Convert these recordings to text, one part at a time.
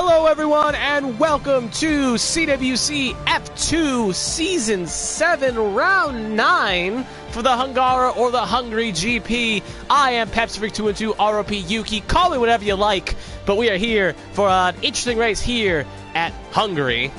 Hello everyone and welcome to CWC F2 Season 7 Round 9 for the Hungary or the Hungary GP. I am Pepsi212 ROP Yuki, call me whatever you like, but we are here for an interesting race here at Hungary.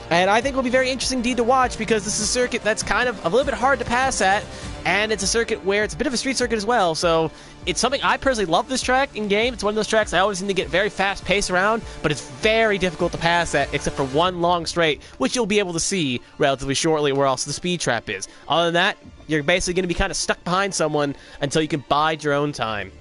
And I think it will be very interesting indeed to watch because this is a circuit that's kind of a little bit hard to pass at, and it's a circuit where it's a bit of a street circuit as well, so it's something I personally love this track in game. It's one of those tracks I always seem to get very fast pace around, but it's very difficult to pass at except for one long straight, which you'll be able to see relatively shortly where else the speed trap is. Other than that, you're basically going to be kind of stuck behind someone until you can bide your own time.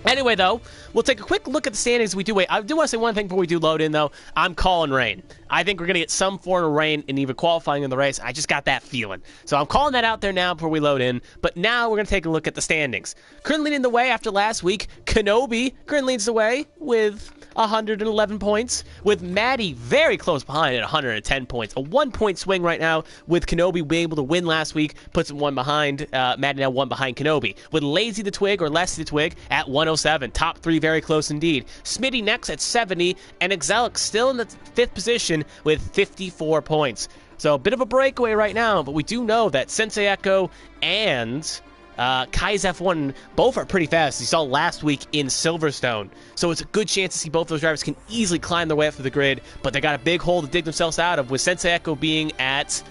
Anyway, though, we'll take a quick look at the standings as we do wait. I do want to say one thing before we do load in, though. I'm calling rain. I think we're going to get some form of rain in either qualifying in the race. I just got that feeling. So I'm calling that out there now before we load in. But now we're going to take a look at the standings. Currently leading the way after last week, Kenobi currently leads the way with 111 points, with Maddie very close behind at 110 points. A 1-point swing right now, with Kenobi being able to win last week, puts him one behind, Maddie now one behind Kenobi. With Lazy the Twig, or Leslie the Twig, at 107. Top three very close indeed. Smitty next at 70, and Exelic still in the 5th position with 54 points. So a bit of a breakaway right now, but we do know that Sensei Echo and Kai's F1 both are pretty fast. You saw last week in Silverstone. So it's a good chance to see both those drivers can easily climb their way up through the grid, but they got a big hole to dig themselves out of, with Sensei Echo being at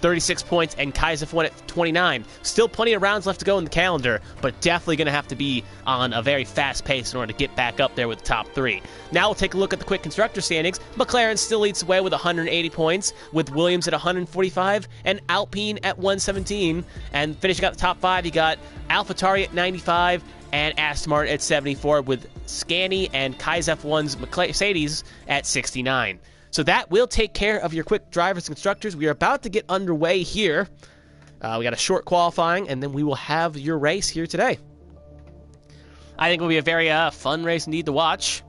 36 points and Kai's F1 at 29. Still plenty of rounds left to go in the calendar, but definitely going to have to be on a very fast pace in order to get back up there with the top three. Now we'll take a look at the quick constructor standings. McLaren still leads the way with 180 points, with Williams at 145 and Alpine at 117. And finishing out the top 5, you got AlphaTauri at 95 and Aston Martin at 74, with Scani and Kai's F1's Mercedes at 69. So that will take care of your quick drivers and constructors. We are about to get underway here. We got a short qualifying, and then we will have your race here today. I think it will be a very fun race indeed to watch.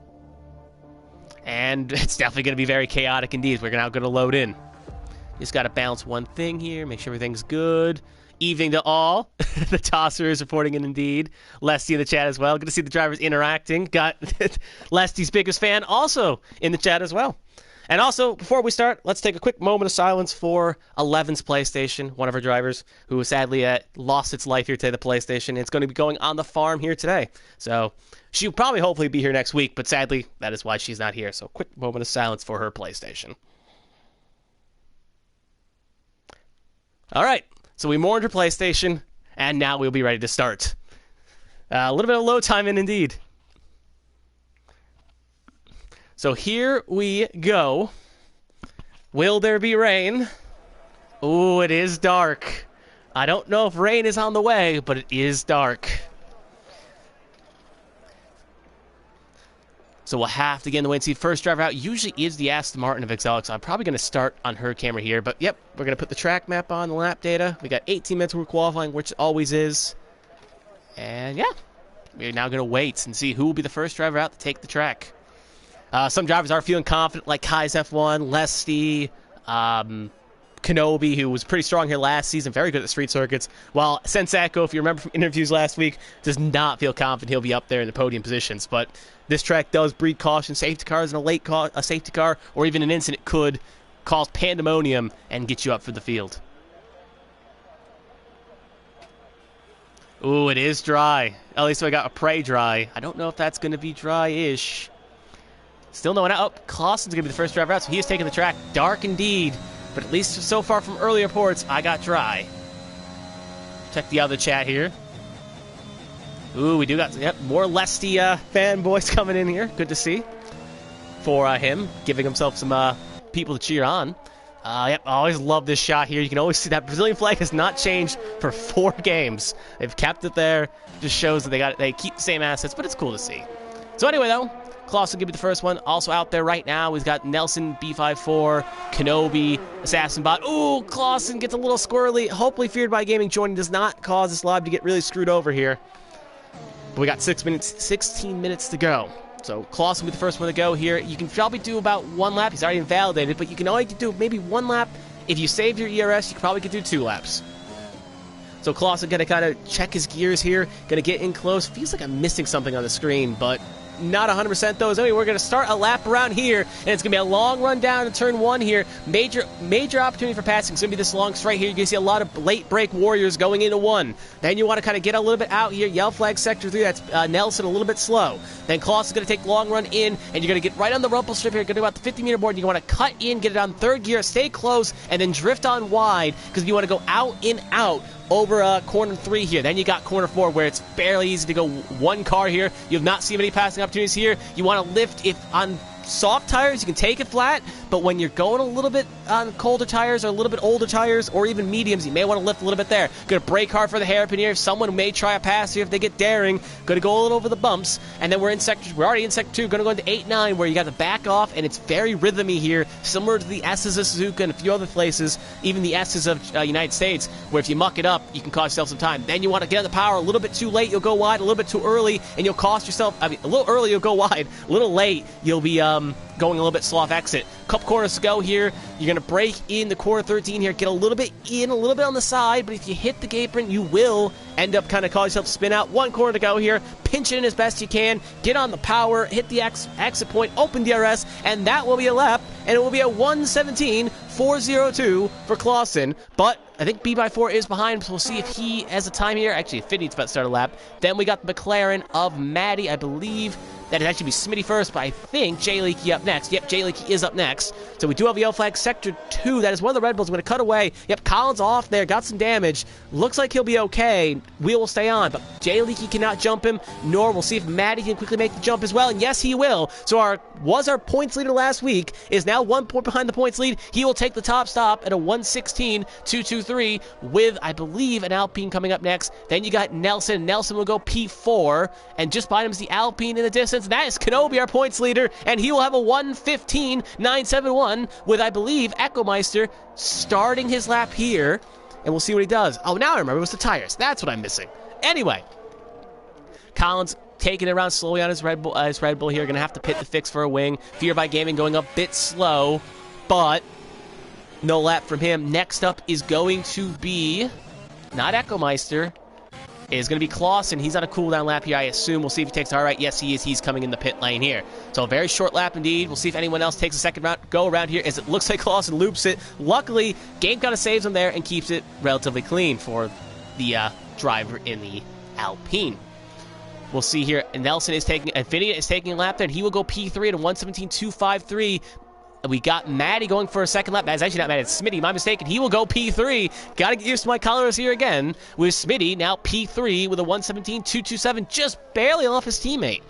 And it's definitely going to be very chaotic indeed. We're now going to load in. Just got to balance one thing here, make sure everything's good. Evening to all. The tosser is reporting in indeed. Lesty in the chat as well. Good to see the drivers interacting. Got Lesty's biggest fan also in the chat as well. And also, before we start, let's take a quick moment of silence for 11's PlayStation, one of our drivers, who sadly lost its life here today, the PlayStation. It's going to be going on the farm here today. So she'll probably hopefully be here next week, but sadly, that is why she's not here. So quick moment of silence for her PlayStation. All right, so we mourned her PlayStation, and now we'll be ready to start. A little bit of load time in indeed. So here we go. Will there be rain? Ooh, it is dark. I don't know if rain is on the way, but it is dark. So we'll have to get in the way and see. First driver out usually is the Aston Martin of Exelic, so I'm probably going to start on her camera here. But yep, we're going to put the track map on, the lap data. We got 18 minutes worth of qualifying, which it always is. And yeah, we're now going to wait and see who will be the first driver out to take the track. Some drivers are feeling confident, like Kai's F1, Lesty, Kenobi, who was pretty strong here last season, very good at the street circuits, while Sensei Echo, if you remember from interviews last week, does not feel confident he'll be up there in the podium positions. But this track does breed caution. Safety cars and a safety car, or even an incident, could cause pandemonium and get you up for the field. Ooh, it is dry. At least I got a prey dry. I don't know if that's going to be dry-ish. Still no one out. Oh, Clausen's going to be the first driver out, so he is taking the track. Dark indeed, but at least so far from earlier reports, I got dry. Check the other chat here. Ooh, we do got more Lesty fanboys coming in here. Good to see for him, giving himself some people to cheer on. Yep, I always love this shot here. You can always see that Brazilian flag has not changed for 4 games. They've kept it there. Just shows that they keep the same assets, but it's cool to see. So anyway, though, Klaus will give me the first one. Also out there right now, we've got Nelson, B54, Kenobi, Assassin Bot. Ooh, Clausen gets a little squirrely. Hopefully Feared by Gaming joining does not cause this live to get really screwed over here. But we got 16 minutes to go. So Clausen will be the first one to go here. You can probably do about 1 lap. He's already invalidated, but you can only do maybe 1 lap. If you save your ERS, you probably could do 2 laps. So Clausen going to kind of check his gears here. Going to get in close. Feels like I'm missing something on the screen, but not 100% though. So anyway, we're going to start a lap around here, and it's going to be a long run down to turn 1 here. Major opportunity for passing. It's going to be this long straight here. You're going to see a lot of late break warriors going into 1. Then you want to kind of get a little bit out here. Yellow flag sector 3, that's Nelson, a little bit slow. Then Klaus is going to take long run in, and you're going to get right on the rumble strip here. Going to go about the 50-meter board. You want to cut in, get it on 3rd gear, stay close, and then drift on wide, because you want to go out in out over corner 3 here. Then you got corner 4 where it's barely easy to go 1 car here. You have not seen many passing opportunities here. You want to lift if on soft tires, you can take it flat, but when you're going a little bit on colder tires or a little bit older tires or even mediums, you may want to lift a little bit there. Going to brake hard for the hairpin here. Someone may try a pass here if they get daring. Going to go a little over the bumps, and then we're already in sector 2. Going to go into 8-9 where you got to back off, and it's very rhythmy here, similar to the S's of Suzuka and a few other places, even the S's of United States, where if you muck it up, you can cost yourself some time. Then you want to get on the power a little bit too late, you'll go wide. A little bit too early, and you'll cost yourself, a little early, you'll go wide. A little late, you'll be going a little bit slow off exit. Couple corners to go here. You're going to break in the corner 13 here, get a little bit in, a little bit on the side, but if you hit the apron, you will end up kind of cause yourself to spin out. 1 corner to go here. Pinch it in as best you can. Get on the power, hit the exit point, open DRS, and that will be a lap, and it will be a 1:17.402 for Clausen. But I think B/4 is behind, so we'll see if he has a time here. Actually, Fiddy's about to start a lap. Then we got the McLaren of Maddie, I believe. That would actually be Smitty first, but I think Jay Leakey up next. Yep, Jay Leakey is up next. So we do have a yellow flag, sector 2. That is one of the Red Bulls. We're going to cut away. Yep, Collins off there, got some damage. Looks like he'll be okay. Wheel will stay on, but Jay Leakey cannot jump him, nor we'll see if Maddie can quickly make the jump as well. And yes, he will. So our points leader last week is now 1 point behind the points lead. He will take the top stop at a 1:16.223 with, I believe, an Alpine coming up next. Then you got Nelson. Nelson will go P4, and just behind him is the Alpine in the distance. And that is Kenobi, our points leader, and he will have a 1:15.971 with, I believe, Echomeister starting his lap here, and we'll see what he does. Oh, now I remember, it was the tires. That's what I'm missing. Anyway, Collins taking it around slowly on his Red Bull here. Going to have to pit the fix for a wing. Fear by Gaming going a bit slow, but no lap from him. Next up is going to be not Echomeister. Is going to be Clausen. He's on a cooldown lap here, I assume. We'll see if he takes it. All right, yes, he is. He's coming in the pit lane here. So a very short lap indeed. We'll see if anyone else takes a second go around here, as it looks like Clausen loops it. Luckily, Game kind of saves him there and keeps it relatively clean for the driver in the Alpine. We'll see here. Nelson is taking, Infinity is taking a lap there, and he will go P3 at a 1:17.253. We got Maddie going for a second lap. That's actually not Maddie, it's Smitty. My mistake. And he will go P3. Got to get used to my colors here again. With Smitty now P3 with a 1:17.227, just barely off his teammate.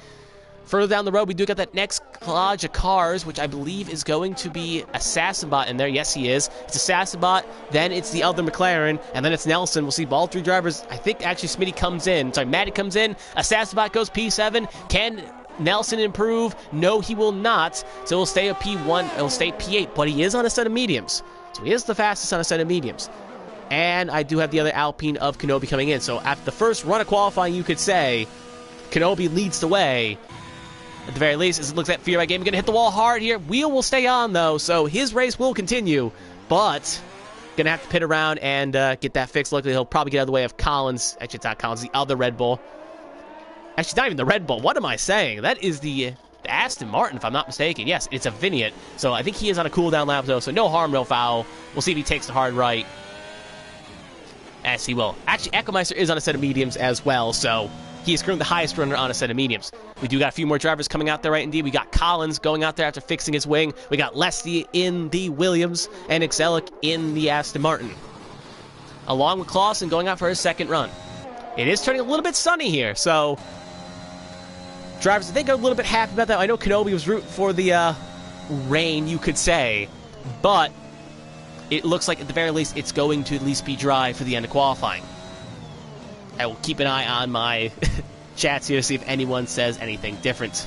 Further down the road, we do got that next collage of cars, which I believe is going to be Assassinbot in there. Yes, he is. It's Assassinbot, then it's the other McLaren, and then it's Nelson. We'll see all 3 drivers. I think actually Smitty comes in. Sorry, Maddie comes in. Assassinbot goes P7. Can Nelson improve? No, he will not. So he'll stay a P1. He'll stay P8, but he is on a set of mediums. So he is the fastest on a set of mediums. And I do have the other Alpine of Kenobi coming in. So after the first run of qualifying, you could say Kenobi leads the way. At the very least, as it looks like Fear by Gaming going to hit the wall hard here. Wheel will stay on, though, so his race will continue. But going to have to pit around and get that fixed. Luckily, he'll probably get out of the way of Collins. Actually, it's not Collins, the other Red Bull. Actually, not even the Red Bull. What am I saying? That is the Aston Martin, if I'm not mistaken. Yes, it's a vignette. So I think he is on a cooldown lap, though. So no harm, no foul. We'll see if he takes the hard right. As he will. Actually, Echomeister is on a set of mediums as well. So he is currently the highest runner on a set of mediums. We do got a few more drivers coming out there, right? Indeed, we got Collins going out there after fixing his wing. We got Leslie in the Williams and Exelic in the Aston Martin, along with Clausen going out for his second run. It is turning a little bit sunny here, so drivers, I think, are a little bit happy about that. I know Kenobi was rooting for the rain, you could say, but it looks like at the very least it's going to at least be dry for the end of qualifying. I will keep an eye on my chats here to see if anyone says anything different.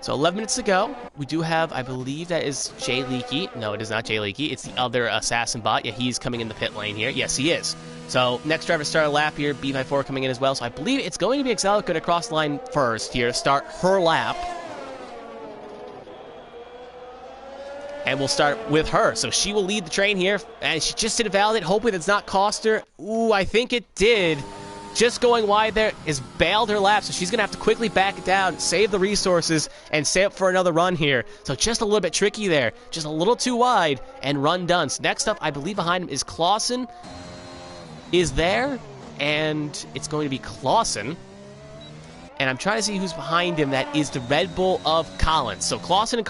So 11 minutes to go. We do have, I believe that is Jay Leakey. No, it is not Jay Leakey. It's the other Assassinbot. Yeah, he's coming in the pit lane here. Yes, he is. So next driver to start a lap here. B54 coming in as well. So I believe it's going to be Exelic going to cross the line first here to start her lap. And we'll start with her. So she will lead the train here. And she just did a validate. Hopefully that's not cost her. Ooh, I think it did. just going wide there is bailed her lap, so she's going to have to quickly back it down, save the resources, and stay up for another run here. So just a little bit tricky there. Just a little too wide, and run done. So next up, I believe behind him is Clausen. Is there, and it's going to be Clausen. And I'm trying to see who's behind him. That is the Red Bull of Collins. So Clausen and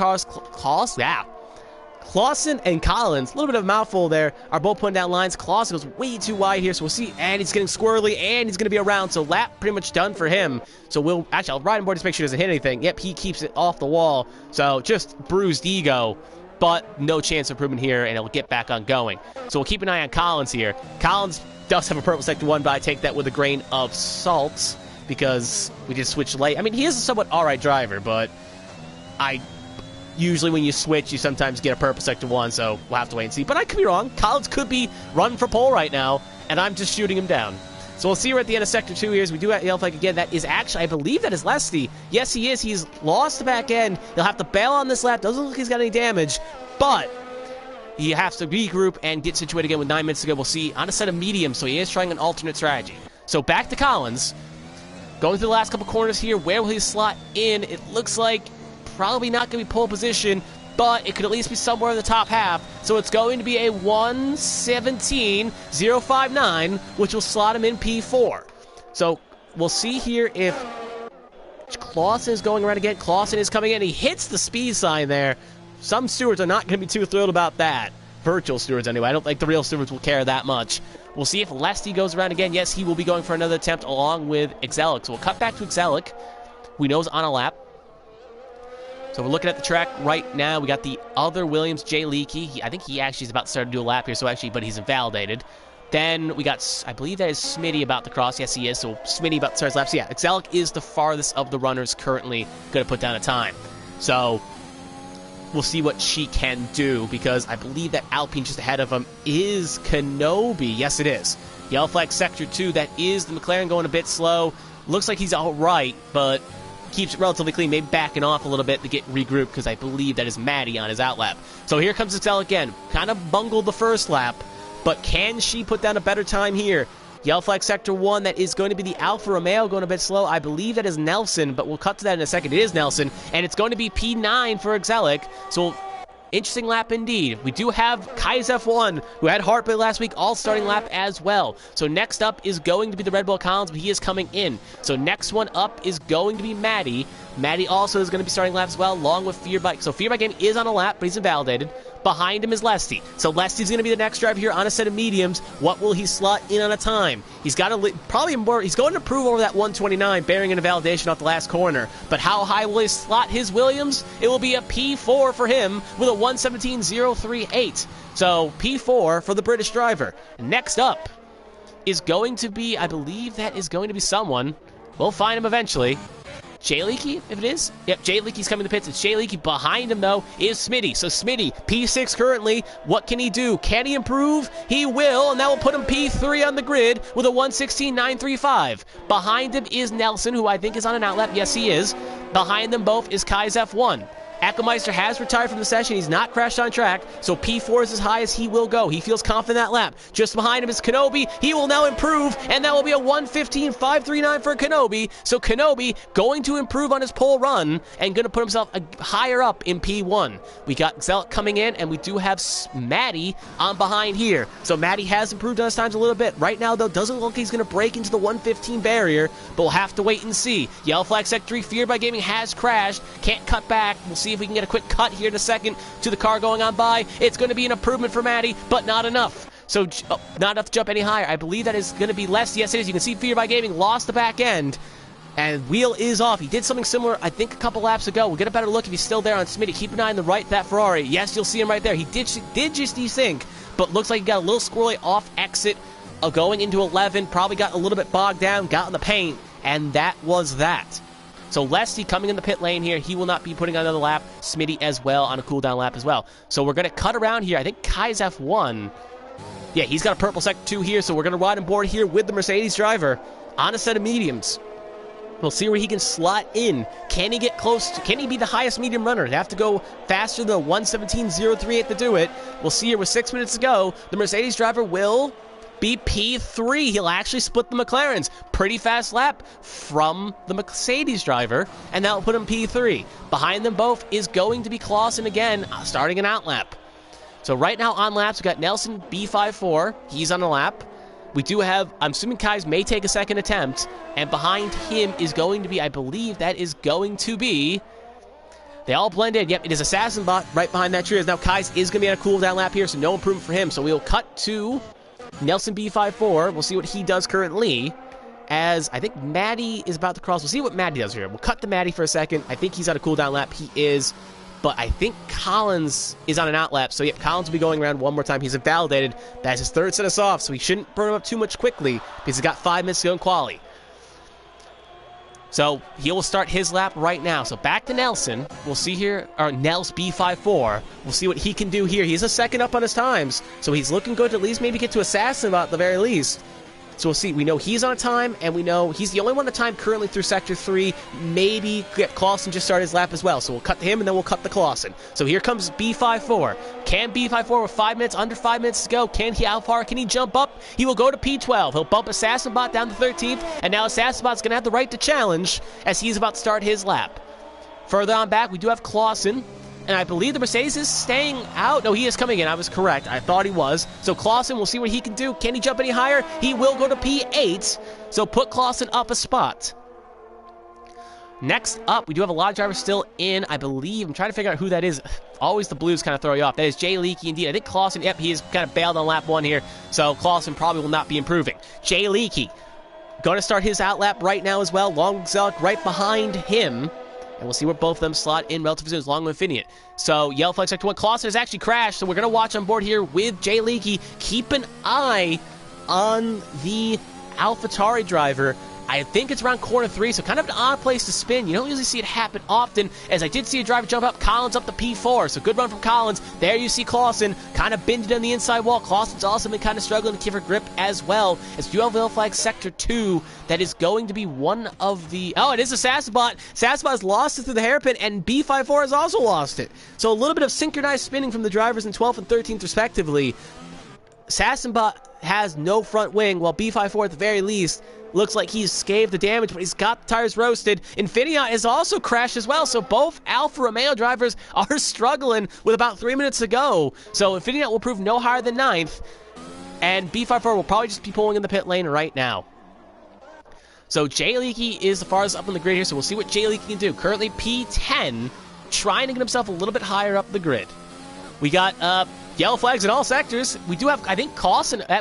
Clausen and Collins, a little bit of a mouthful there, are both putting down lines. Clausen goes way too wide here, so we'll see. And he's getting squirrely, and he's going to be around. So lap pretty much done for him. So I'll ride on board to make sure he doesn't hit anything. Yep, he keeps it off the wall. So just bruised ego, but no chance of improvement here, and it'll get back on going. So we'll keep an eye on Collins here. Collins does have a purple sector 1, but I take that with a grain of salt, because we just switched late. I mean, he is a somewhat alright driver, but usually when you switch, you sometimes get a purple sector 1, so we'll have to wait and see. But I could be wrong. Collins could be running for pole right now, and I'm just shooting him down. So we'll see her at the end of sector 2 here as we do at yellow flag again. That is actually, I believe that is Lesty. Yes, he is. He's lost the back end. He'll have to bail on this lap. Doesn't look like he's got any damage, but he has to regroup and get situated again with 9 minutes to go. We'll see on a set of mediums, so he is trying an alternate strategy. So back to Collins. Going through the last couple corners here, where will he slot in? It looks like probably not going to be pole position, but it could at least be somewhere in the top half. So it's going to be a 1:17.059, which will slot him in P4. So we'll see here if Clausen is going around again. Clausen is coming in. He hits the speed sign there. Some stewards are not going to be too thrilled about that. Virtual stewards, anyway. I don't think the real stewards will care that much. We'll see if Lesty goes around again. Yes, he will be going for another attempt along with Exelic. So we'll cut back to Exelic, who we know is on a lap. So we're looking at the track right now. We got the other Williams, Jay Leakey. I think he actually is about to start to do a lap here, but he's invalidated. Then we got, I believe that is Smitty about to cross. Yes, he is. So Smitty about to start his lap. So yeah, Exelic is the farthest of the runners currently going to put down a time. So we'll see what she can do, because I believe that Alpine just ahead of him is Kenobi. Yes, it is. Yellow flag sector 2. That is the McLaren going a bit slow. Looks like he's all right, but keeps it relatively clean, maybe backing off a little bit to get regrouped, because I believe that is Maddie on his outlap. So here comes Exelic again. Kind of bungled the first lap, but can she put down a better time here? Yellow flag sector 1, that is going to be the Alfa Romeo going a bit slow. I believe that is Nelson, but we'll cut to that in a second. It is Nelson, and it's going to be P9 for Exelic. So interesting lap indeed. We do have Kai's F1, who had Heartbeat last week, all starting lap as well. So next up is going to be the Red Bull Collins, but he is coming in. So next one up is going to be Maddie. Maddie also is going to be starting laps as well, along with Fear Bike. So Fear Bike Game is on a lap, but he's invalidated. Behind him is Lesty. So Lesty's going to be the next driver here on a set of mediums. What will he slot in on a time? He's got to probably more. He's going to improve over that 129, bearing an invalidation off the last corner. But how high will he slot his Williams? It will be a P4 for him with a 117.038. So P4 for the British driver. Next up is going to be, I believe that is going to be someone. We'll find him eventually. Jay Leakey, if it is? Yep, Jay Leakey's coming to the pits. It's Jay Leakey. Behind him, though, is Smitty. So Smitty, P6 currently. What can he do? Can he improve? He will, and that will put him P3 on the grid with a 116.935. Behind him is Nelson, who I think is on an outlap. Yes, he is. Behind them both is Kai's F1. Ackelmeister has retired from the session. He's not crashed on track, so P4 is as high as he will go. He feels confident in that lap. Just behind him is Kenobi. He will now improve, and that will be a 115.539 for Kenobi. So Kenobi going to improve on his pole run and going to put himself higher up in P1. We got Exelic coming in, and we do have Maddie on behind here. So Maddie has improved on his times a little bit. Right now, though, doesn't look like he's going to break into the 115 barrier, but we'll have to wait and see. Yellow flag sector 3, Fear by Gaming has crashed. Can't cut back. We'll see if we can get a quick cut here in a second to the car going on by. It's going to be an improvement for Maddie, but not enough. So, not enough to jump any higher. I believe that is going to be less. Yes, it is. You can see Fear by Gaming lost the back end, and wheel is off. He did something similar, I think, a couple laps ago. We'll get a better look if he's still there on Smitty. Keep an eye on the right, that Ferrari. Yes, you'll see him right there. He did just desync, but looks like he got a little squirrely off exit going into 11. Probably got a little bit bogged down, got in the paint, and that was that. So Lesty coming in the pit lane here. He will not be putting on another lap. Smitty as well on a cooldown lap as well. So we're going to cut around here. I think Kai's F1. Yeah, he's got a purple sector 2 here. So we're going to ride on board here with the Mercedes driver on a set of mediums. We'll see where he can slot in. Can he get close? Can he be the highest medium runner? They have to go faster than 117.038 to do it. We'll see here with 6 minutes to go. The Mercedes driver will be P3. He'll actually split the McLarens. Pretty fast lap from the Mercedes driver, and that'll put him P3. Behind them both is going to be Clausen again, starting an out lap. So right now on laps, we've got Nelson B54. He's on a lap. We do have, I'm assuming Kais may take a second attempt, and behind him is going to be, I believe that is going to be, they all blend in. Yep, it is Assassin Bot right behind that tree. Now Kais is going to be on a cooldown lap here, so no improvement for him. So we'll cut to Nelson B54. We'll see what he does currently, as I think Maddie is about to cross. We'll see what Maddie does here. We'll cut to Maddie for a second. I think he's on a cooldown lap. He is. But I think Collins is on an out lap. So, yeah, Collins will be going around one more time. He's invalidated. That's his third set of softs, so he shouldn't burn him up too much quickly because he's got 5 minutes to go in quali. So, he will start his lap right now. So, back to Nelson. We'll see here, or Nels B54. We'll see what he can do here. He's a second up on his times, so he's looking good to at least maybe get to Assassin at the very least. So we'll see. We know he's on a time, and we know he's the only one on time currently through Sector 3. Maybe Clausen just started his lap as well. So we'll cut to him, and then we'll cut to Clausen. So here comes B54. Can B54 with 5 minutes, under 5 minutes to go? Can he, how far can he jump up? He will go to P12. He'll bump Assassinbot down to 13th, and now Assassinbot's going to have the right to challenge as he's about to start his lap. Further on back, we do have Clausen. And I believe the Mercedes is staying out. No, he is coming in. I was correct. I thought he was. So Clausen, we'll see what he can do. Can he jump any higher? He will go to P8. So put Clausen up a spot. Next up, we do have a lot of drivers still in, I believe. I'm trying to figure out who that is. Always the blues kind of throw you off. That is Jay Leakey indeed. I think Clausen, yep, he is kind of bailed on lap 1 here. So Clausen probably will not be improving. Jay Leakey going to start his out lap right now as well. Long Zelk right behind him. And we'll see where both of them slot in relative soon as long with Infinite. So, Yellow Flag Sector 1. Clausen has actually crashed, so we're going to watch on board here with Jay Leakey. Keep an eye on the AlphaTauri driver. I think it's around corner 3, so kind of an odd place to spin. You don't usually see it happen often, as I did see a driver jump up. Collins up to P4, so good run from Collins. There you see Clausen kind of bending on the inside wall. Clausen's also been kind of struggling to keep her grip as well. As you have Yellow Flag Sector 2, that is going to be one of the... Oh, it is Assassinbot. Assassinbot has lost it through the hairpin, and B54 has also lost it. So a little bit of synchronized spinning from the drivers in 12th and 13th respectively. Assassinbot has no front wing, while B54 at the very least looks like he's scathed the damage, but he's got the tires roasted. Infineon has also crashed as well, so both Alfa Romeo drivers are struggling with about 3 minutes to go. So Infineon will prove no higher than 9th, and B54 will probably just be pulling in the pit lane right now. So Jay Leakey is the farthest up on the grid here, so we'll see what Jay Leakey can do. Currently P10, trying to get himself a little bit higher up the grid. We got yellow flags in all sectors. We do have, I think,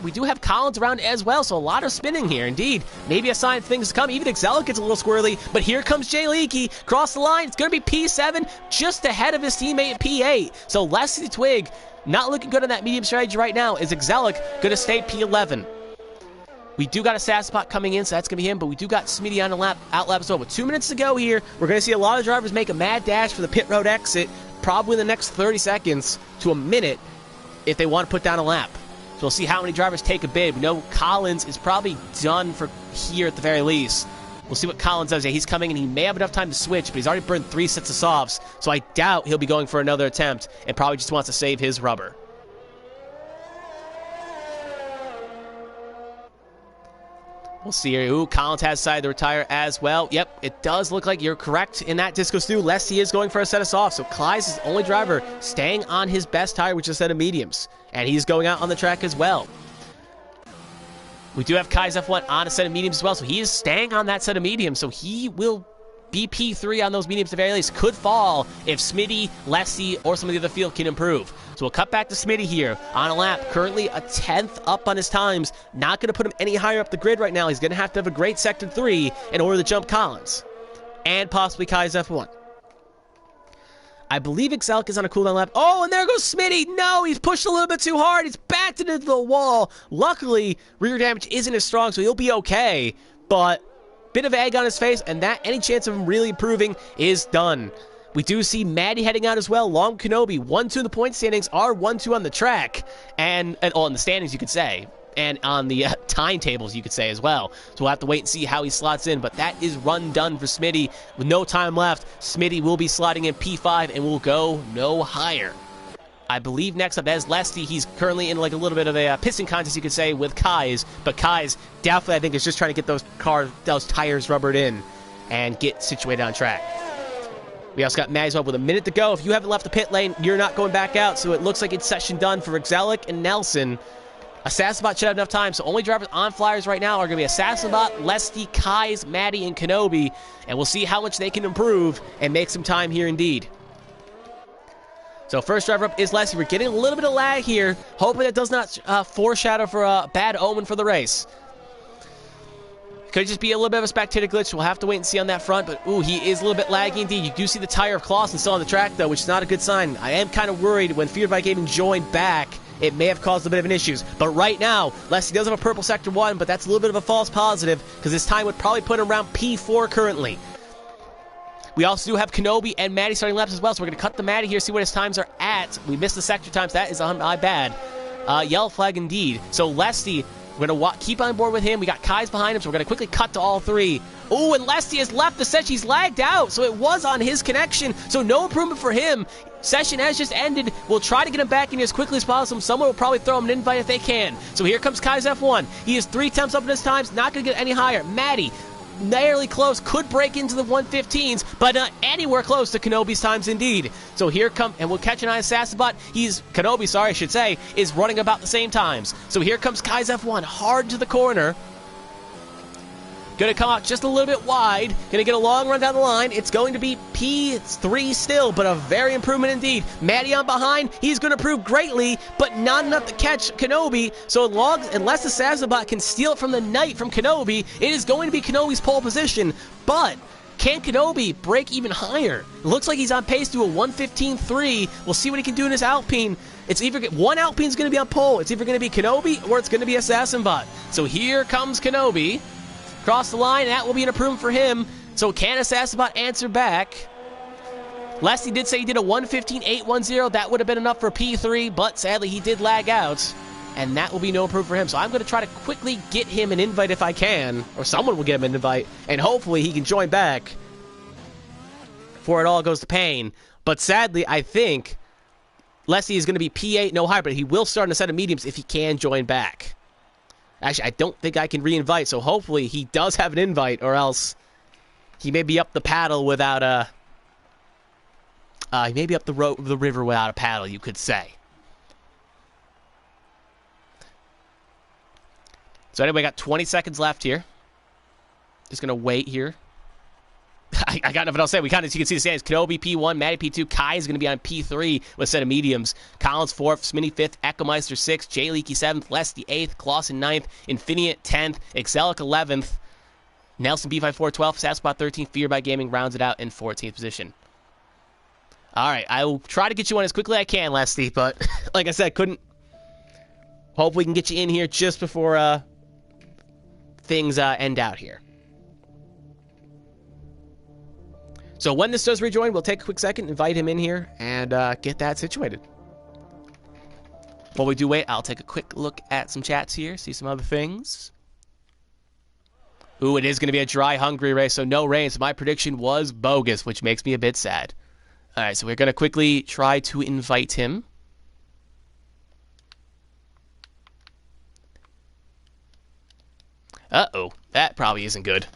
we do have Collins around as well, so a lot of spinning here, indeed. Maybe a sign of things to come. Even Exelic gets a little squirrely, but here comes Jay Leakey. Cross the line. It's going to be P7, just ahead of his teammate at P8. So Leslie Twig not looking good on that medium strategy right now. Is Exelic going to stay P11? We do got a Sasspot coming in, so that's going to be him, but we do got Smitty on a out lap as well. With 2 minutes to go here, we're going to see a lot of drivers make a mad dash for the pit road exit, probably in the next 30 seconds to a minute if they want to put down a lap. So we'll see how many drivers take a bid. We know Collins is probably done for here at the very least. We'll see what Collins does. Yeah, he's coming, and he may have enough time to switch, but he's already burned 3 sets of softs, so I doubt he'll be going for another attempt and probably just wants to save his rubber. We'll see here. Ooh, Collins has decided to retire as well. Yep, it does look like you're correct in that disc goes through. Leslie is going for a set of softs, so Klei's is the only driver staying on his best tire, which is a set of mediums. And he's going out on the track as well. We do have Kai's F1 on a set of mediums as well, so he is staying on that set of mediums, so he will be P3 on those mediums at the very least. Could fall if Smitty, Leslie, or some of the other field can improve. So we'll cut back to Smitty here on a lap. Currently a 10th up on his times. Not going to put him any higher up the grid right now. He's going to have a great Sector 3 in order to jump Collins. And possibly Kai's F1. I believe Exelk is on a cooldown lap. Oh, and there goes Smitty. No, he's pushed a little bit too hard. He's backed it into the wall. Luckily, rear damage isn't as strong, so he'll be okay. But bit of egg on his face, and that any chance of him really improving is done. We do see Maddie heading out as well. Long Kenobi, 1-2 in the point standings, are 1-2 on the track, and on the standings, you could say, and on the timetables, you could say as well. So we'll have to wait and see how he slots in, but that is run done for Smitty. With no time left, Smitty will be slotting in P5 and will go no higher. I believe next up, that is Lesty. He's currently in like a little bit of a pissing contest, you could say, with Kai's. But Kai's definitely, I think, is just trying to get those tires rubbered in and get situated on track. We also got Maddie with a minute to go. If you haven't left the pit lane, you're not going back out. So it looks like it's session done for Exelic and Nelson. Assassinbot should have enough time. So only drivers on flyers right now are going to be Assassinbot, Lesty, Kai's, Maddie, and Kenobi. And we'll see how much they can improve and make some time here indeed. So first driver up is Lesty. We're getting a little bit of lag here. Hoping that does not foreshadow for a bad omen for the race. Could just be a little bit of a spectator glitch. We'll have to wait and see on that front. But, ooh, he is a little bit laggy indeed. You do see the tire of Clausen still on the track, though, which is not a good sign. I am kind of worried when Feared by Gaming joined back, it may have caused a bit of an issues. But right now, Lesty does have a purple Sector 1, but that's a little bit of a false positive because his time would probably put him around P4 currently. We also do have Kenobi and Maddie starting laps as well, so we're going to cut the Maddie here, see what his times are at. We missed the sector times. That is my bad. Yellow flag indeed. So Lesty, we're going to keep on board with him. We got Kai's behind him, so we're going to quickly cut to all three. Oh, and Lesty has left the session. He's lagged out, so it was on his connection. So no improvement for him. Session has just ended. We'll try to get him back in here as quickly as possible. Someone will probably throw him an invite if they can. So here comes Kai's F1. He is 3 temps up in his times. Not going to get any higher. Maddie, narrowly close, could break into the 115s, but not anywhere close to Kenobi's times indeed. So here come, and we'll catch an eye on Assassinbot. Kenobi, sorry, I should say, is running about the same times. So here comes Kai's F1, hard to the corner. Going to come out just a little bit wide. Going to get a long run down the line. It's going to be P3 still, but a very improvement indeed. Maddie on behind. He's going to improve greatly, but not enough to catch Kenobi. So unless Assassinbot can steal it from the Knight from Kenobi, it is going to be Kenobi's pole position. But can Kenobi break even higher? It looks like he's on pace to a 1:15.3. We'll see what he can do in his Alpine. It's either one Alpine's going to be on pole. It's either going to be Kenobi or it's going to be Assassinbot. So here comes Kenobi. Cross the line, that will be an improvement for him. So can Assassinbot answer back? Lesty did say he did a 1:15.810. That would have been enough for P3, but sadly he did lag out. And that will be no improvement for him. So I'm going to try to quickly get him an invite if I can. Or someone will get him an invite. And hopefully he can join back before it all goes to pain. But sadly, I think Lesty is going to be P8, no higher. But he will start in a set of mediums if he can join back. Actually, I don't think I can re-invite, so hopefully he does have an invite, or else he may be up the paddle without a... he may be up the river without a paddle, you could say. So anyway, got 20 seconds left here. Just going to wait here. I got nothing else to say. You can see the standings. Kenobi P1, Maddie P2, Kai is going to be on P3 with a set of mediums. Collins 4th, Smitty 5th, Ecomeister 6th, Jay Leakey 7th, Lesty 8th, Clausen 9th, Infiniate 10th, Exelic 11th, Nelson B54 12th, Sasspot 13th, Fear by Gaming rounds it out in 14th position. Alright, I will try to get you on as quickly as I can, Lesty, but like I said, couldn't. Hopefully we can get you in here just before things end out here. So when this does rejoin, we'll take a quick second, invite him in here, and get that situated. While we do wait, I'll take a quick look at some chats here, see some other things. Ooh, it is going to be a dry Hungary race, so no rain. So my prediction was bogus, which makes me a bit sad. All right, so we're going to quickly try to invite him. Uh-oh, that probably isn't good.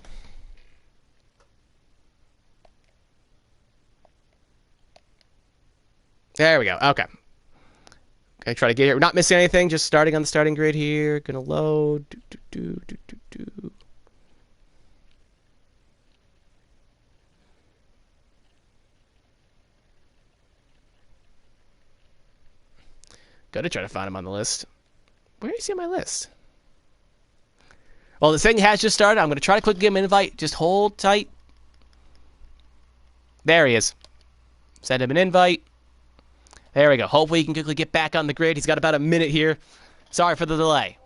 There we go. Okay. Okay, try to get here. We're not missing anything. Just starting on the starting grid here. Gonna load. Gotta try to find him on the list. Where do you see my list? Well, the thing has just started. I'm gonna try to quickly give him an invite. Just hold tight. There he is. Send him an invite. There we go. Hopefully he can quickly get back on the grid. He's got about a minute here. Sorry for the delay.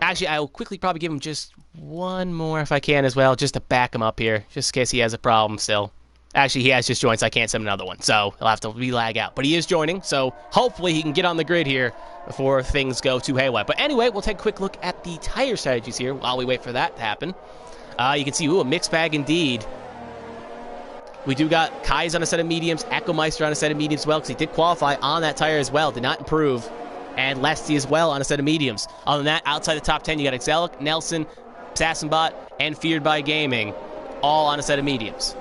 Actually, I will quickly probably give him just one more if I can as well, just to back him up here, just in case he has a problem still. Actually, he has just joined, so I can't send him another one, so he'll have to re-lag out. But he is joining, so hopefully he can get on the grid here before things go too haywire. But anyway, we'll take a quick look at the tire strategies here while we wait for that to happen. You can see, ooh, a mixed bag indeed. We do got Kai's on a set of mediums, Echo Meister on a set of mediums as well, because he did qualify on that tire as well, did not improve. And Lesty as well on a set of mediums. Other than that, outside the top 10, you got Exelic, Nelson, Assassinbot, and Feared by Gaming, all on a set of mediums.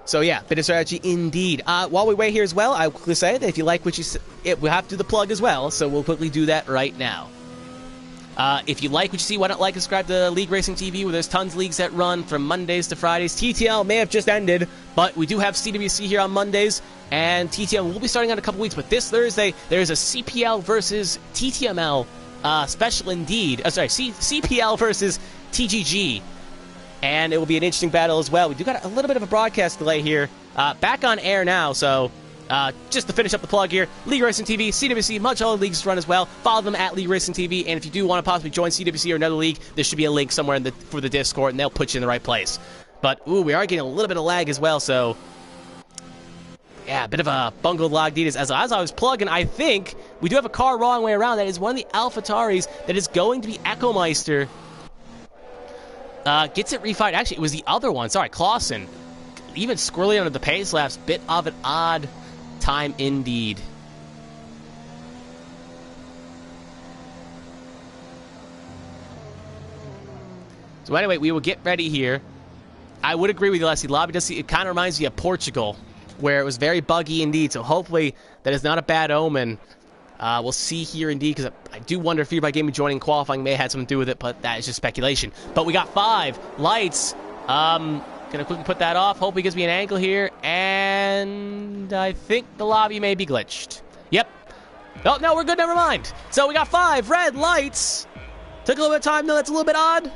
So yeah, bit of strategy indeed. While we wait here as well, I'll quickly say that if you like what you see, we'll have to do the plug as well, so we'll quickly do that right now. If you like what you see, why not like and subscribe to League Racing TV, where there's tons of leagues that run from Mondays to Fridays. TTL may have just ended, but we do have CWC here on Mondays, and TTL will be starting on a couple weeks. But this Thursday, there's a CPL versus TTML special indeed. CPL versus TGG. And it will be an interesting battle as well. We do got a little bit of a broadcast delay here. Back on air now, so just to finish up the plug here, League Racing TV, CWC, much other leagues run as well. Follow them at League Racing TV, and if you do want to possibly join CWC or another league, there should be a link somewhere for the Discord, and they'll put you in the right place. But, ooh, we are getting a little bit of lag as well, so yeah, a bit of a bungled lag, Ditas. As I was plugging, I think we do have a car wrong way around. That is one of the AlphaTauris that is going to be Echo Meister. Gets it refired. Actually, it was the other one. Sorry, Clausen. Even squirrely under the pace laps. Bit of an odd time indeed. So anyway, we will get ready here. I would agree with you, Leslie. Lobby does see, it kind of reminds me of Portugal, where it was very buggy indeed. So hopefully that is not a bad omen. We'll see here indeed, because I do wonder if Fear by Gaming joining qualifying may have had something to do with it, but that is just speculation. But we got 5 lights. Gonna quickly put that off. Hope he gives me an angle here, and I think the lobby may be glitched. Yep. Oh, no, we're good, never mind. So we got 5 red lights. Took a little bit of time, though, that's a little bit odd.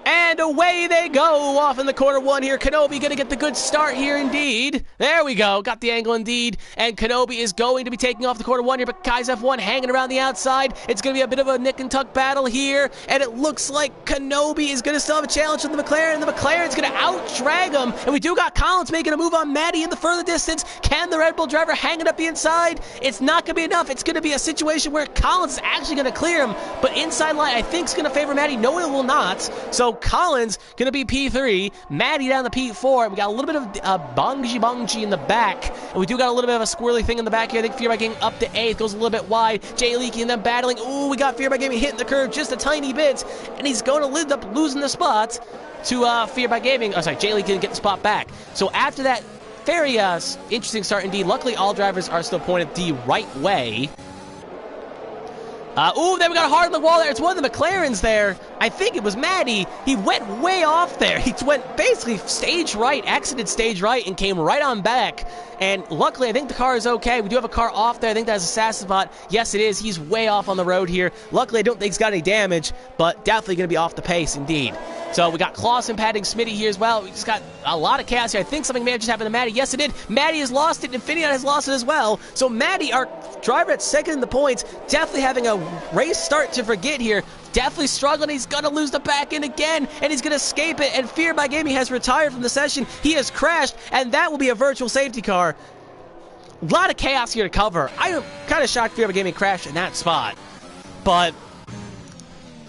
And away they go off in the corner 1 here. Kenobi going to get the good start here indeed. There we go. Got the angle indeed. And Kenobi is going to be taking off the corner 1 here, but Kai's F1 hanging around the outside. It's going to be a bit of a nick and tuck battle here. And it looks like Kenobi is going to still have a challenge from the McLaren. And the McLaren's going to out-drag him. And we do got Collins making a move on Maddie in the further distance. Can the Red Bull driver hang it up the inside? It's not going to be enough. It's going to be a situation where Collins is actually going to clear him. But inside line, I think, is going to favor Maddie. No, it will not. So Collins going to be P3, Maddie down to P4. We got a little bit of Bongji in the back, and we do got a little bit of a squirrely thing in the back here. I think Fear by Gaming up to 8th, goes a little bit wide. Jay Leakey and them battling. Ooh, we got Fear by Gaming hitting the curve just a tiny bit, and he's going to end up losing the spot to Fear by Gaming. Oh, sorry, Jay Leakey didn't get the spot back. So after that, very interesting start indeed. Luckily, all drivers are still pointed the right way. Ooh, then we got a hard on the wall there. It's one of the McLarens there. I think it was Maddie. He went way off there. He went basically stage right, exited stage right, and came right on back. And luckily, I think the car is okay. We do have a car off there. I think that's a Assassinbot. Yes, it is. He's way off on the road here. Luckily, I don't think he's got any damage, but definitely going to be off the pace indeed. So we got Clausen padding Smitty here as well. We just got a lot of chaos here. I think something may have just happened to Maddie. Yes, it did. Maddie has lost it, and Infineon has lost it as well. So Maddie, our driver at second in the points, definitely having a race start to forget here. Definitely struggling. He's going to lose the back end again, and he's going to escape it. And Fear by Gaming has retired from the session. He has crashed, and that will be a virtual safety car. A lot of chaos here to cover. I'm kind of shocked Fear by Gaming crashed in that spot. But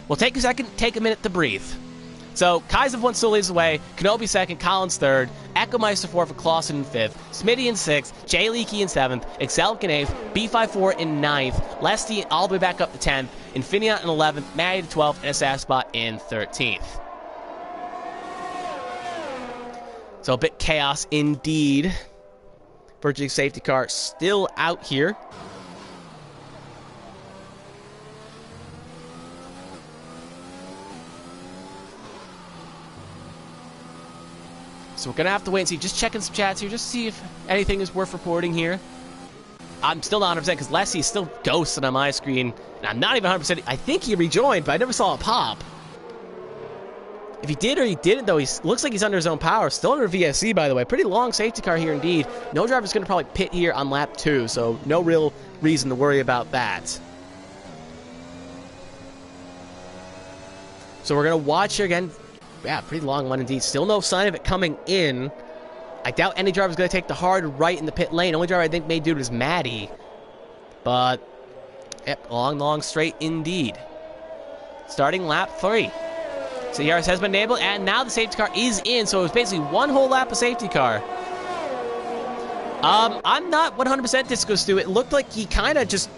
we'll take a second, take a minute to breathe. So, Kai's F1 still leads the way, Kenobi second, Collins third, Echo Meister 4 for Clausen in 5th, Smitty in 6th, Jay Leakey in 7th, Exelic in 8th, B54 in 9th, Lesty all the way back up to 10th, Infineon in 11th, Maddie to 12th, and Assassinbot in 13th. So, a bit chaos indeed. Virtual safety car still out here. So we're going to have to wait and see. Just checking some chats here, just to see if anything is worth reporting here. I'm still not 100% because Leslie is still ghosted on my screen. And I'm not even 100%. I think he rejoined, but I never saw a pop. If he did or he didn't, though, he looks like he's under his own power. Still under VSC, by the way. Pretty long safety car here indeed. No driver's going to probably pit here on lap 2, so no real reason to worry about that. So we're going to watch here again. Yeah, pretty long one indeed. Still no sign of it coming in. I doubt any driver's going to take the hard right in the pit lane. Only driver I think may do it is Maddie. But Yep, long straight indeed. Starting lap 3. So the DRS has been enabled, and now the safety car is in, so it was basically one whole lap of safety car. I'm not 100% Disco Stu. It looked like he kind of just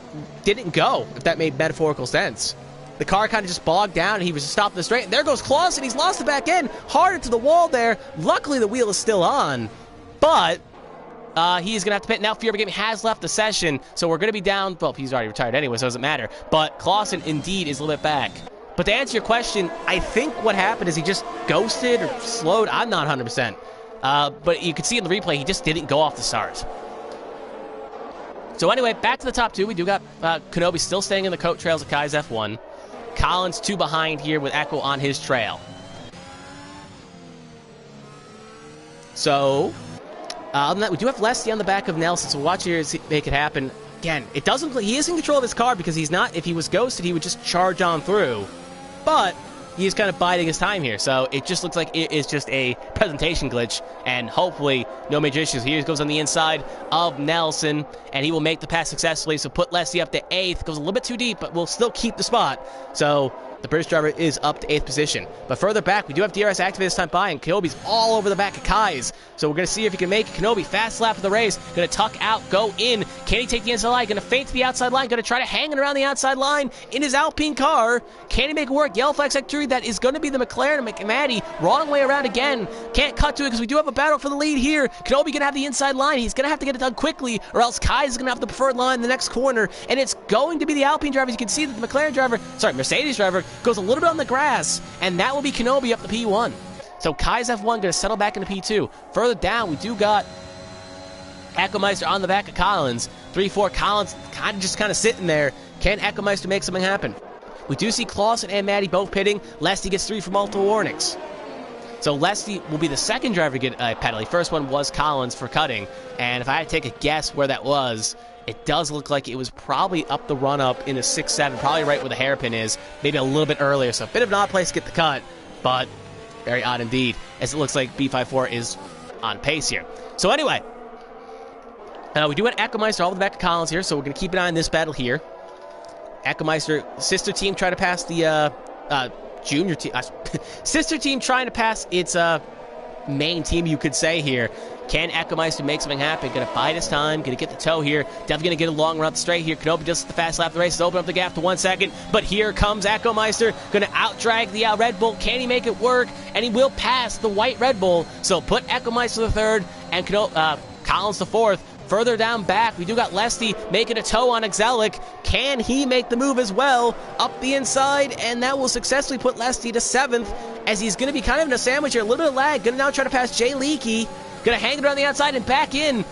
didn't go, if that made metaphorical sense. The car kind of just bogged down, and he was just stopping the straight. And there goes Clausen. He's lost the back end. Hard into the wall there. Luckily, the wheel is still on. But he's going to have to pit. Now, Fierbergame has left the session, so we're going to be down. Well, he's already retired anyway, so it doesn't matter. But Clausen, indeed, is a little bit back. But to answer your question, I think what happened is he just ghosted or slowed. I'm not 100%. But you could see in the replay, he just didn't go off the start. So anyway, back to the top 2. We do got Kenobi still staying in the coat trails of Kai's F1. Collins 2 behind here with Echo on his trail. So, other than that, we do have Leslie on the back of Nelson, so watch here to make it happen. Again, it doesn't look like he is in control of his car because he's not. If he was ghosted, he would just charge on through. But he's kind of biding his time here, so it just looks like it is just a presentation glitch, and hopefully no major issues. Here he goes on the inside of Nelson, and he will make the pass successfully, so put Leslie up to 8th. Goes a little bit too deep, but will still keep the spot. So the British driver is up to 8th position. But further back, we do have DRS activated this time by, and Kenobi's all over the back of Kai's. So we're going to see if he can make Kenobi fast lap of the race. Going to tuck out, go in. Can he take the inside line? Going to feint to the outside line. Going to try to hang it around the outside line in his Alpine car. Can he make it work? Yellow flag sector 3, that is going to be the McLaren and McMaddy. Wrong way around again. Can't cut to it because we do have a battle for the lead here. Kenobi going to have the inside line. He's going to have to get it done quickly, or else Kai's is going to have the preferred line in the next corner. And it's going to be the Alpine driver. As you can see that the McLaren driver, Mercedes driver, goes a little bit on the grass, and that will be Kenobi up the P1. So Kai's F1 going to settle back into P2. Further down, we do got Eckelmeister on the back of Collins. 3-4, Collins kind of sitting there. Can Eckelmeister make something happen? We do see Clausen and Maddie both pitting. Leslie gets 3 for multiple warnings. So Leslie will be the second driver to get a penalty. First one was Collins for cutting, and if I had to take a guess where that was, it does look like it was probably up the run-up in a 6-7, probably right where the hairpin is, maybe a little bit earlier. So a bit of an odd place to get the cut, but very odd indeed, as it looks like B54 is on pace here. So anyway, we do have Eckelmeister all the back of Collins here, so we're going to keep an eye on this battle here. Eckelmeister, sister team, try to pass the junior team. Sister team trying to pass its main team, you could say here. Can Eckelmeister make something happen? Going to bide his time. Going to get the toe here. Definitely going to get a long run up the straight here. Kenobi does the fast lap of the race. Open up the gap to 1 second. But here comes Eckelmeister. Going to out-drag the Red Bull. Can he make it work? And he will pass the white Red Bull. So put Eckelmeister the 3rd and Collins the 4th. Further down back, we do got Leslie making a toe on Exelic. Can he make the move as well? Up the inside, and that will successfully put Leslie to 7th, as he's going to be kind of in a sandwich here. A little bit of lag. Going to now try to pass Jay Leakey. Going to hang it around the outside and back in.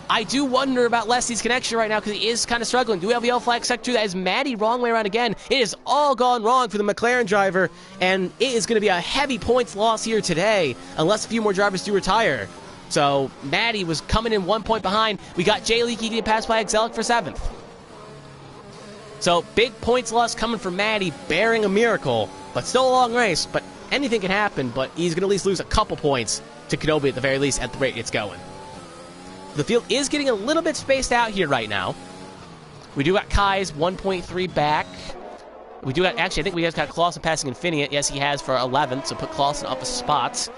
I do wonder about Leslie's connection right now because he is kind of struggling. Do we have the yellow flag sector 2? That is Maddie wrong way around again. It has all gone wrong for the McLaren driver, and it is going to be a heavy points loss here today, unless a few more drivers do retire. So Maddie was coming in 1 point behind. We got Jay Leakey getting passed by Exelic for 7th. So big points loss coming for Maddie, bearing a miracle, but still a long race. But anything can happen, but he's going to at least lose a couple points to Kenobi at the very least at the rate it's going. The field is getting a little bit spaced out here right now. We do got Kai's 1.3 back. We do got, actually, I think we have got Clausen passing Infineon. Yes, he has for 11th, so put Clausen up a spot.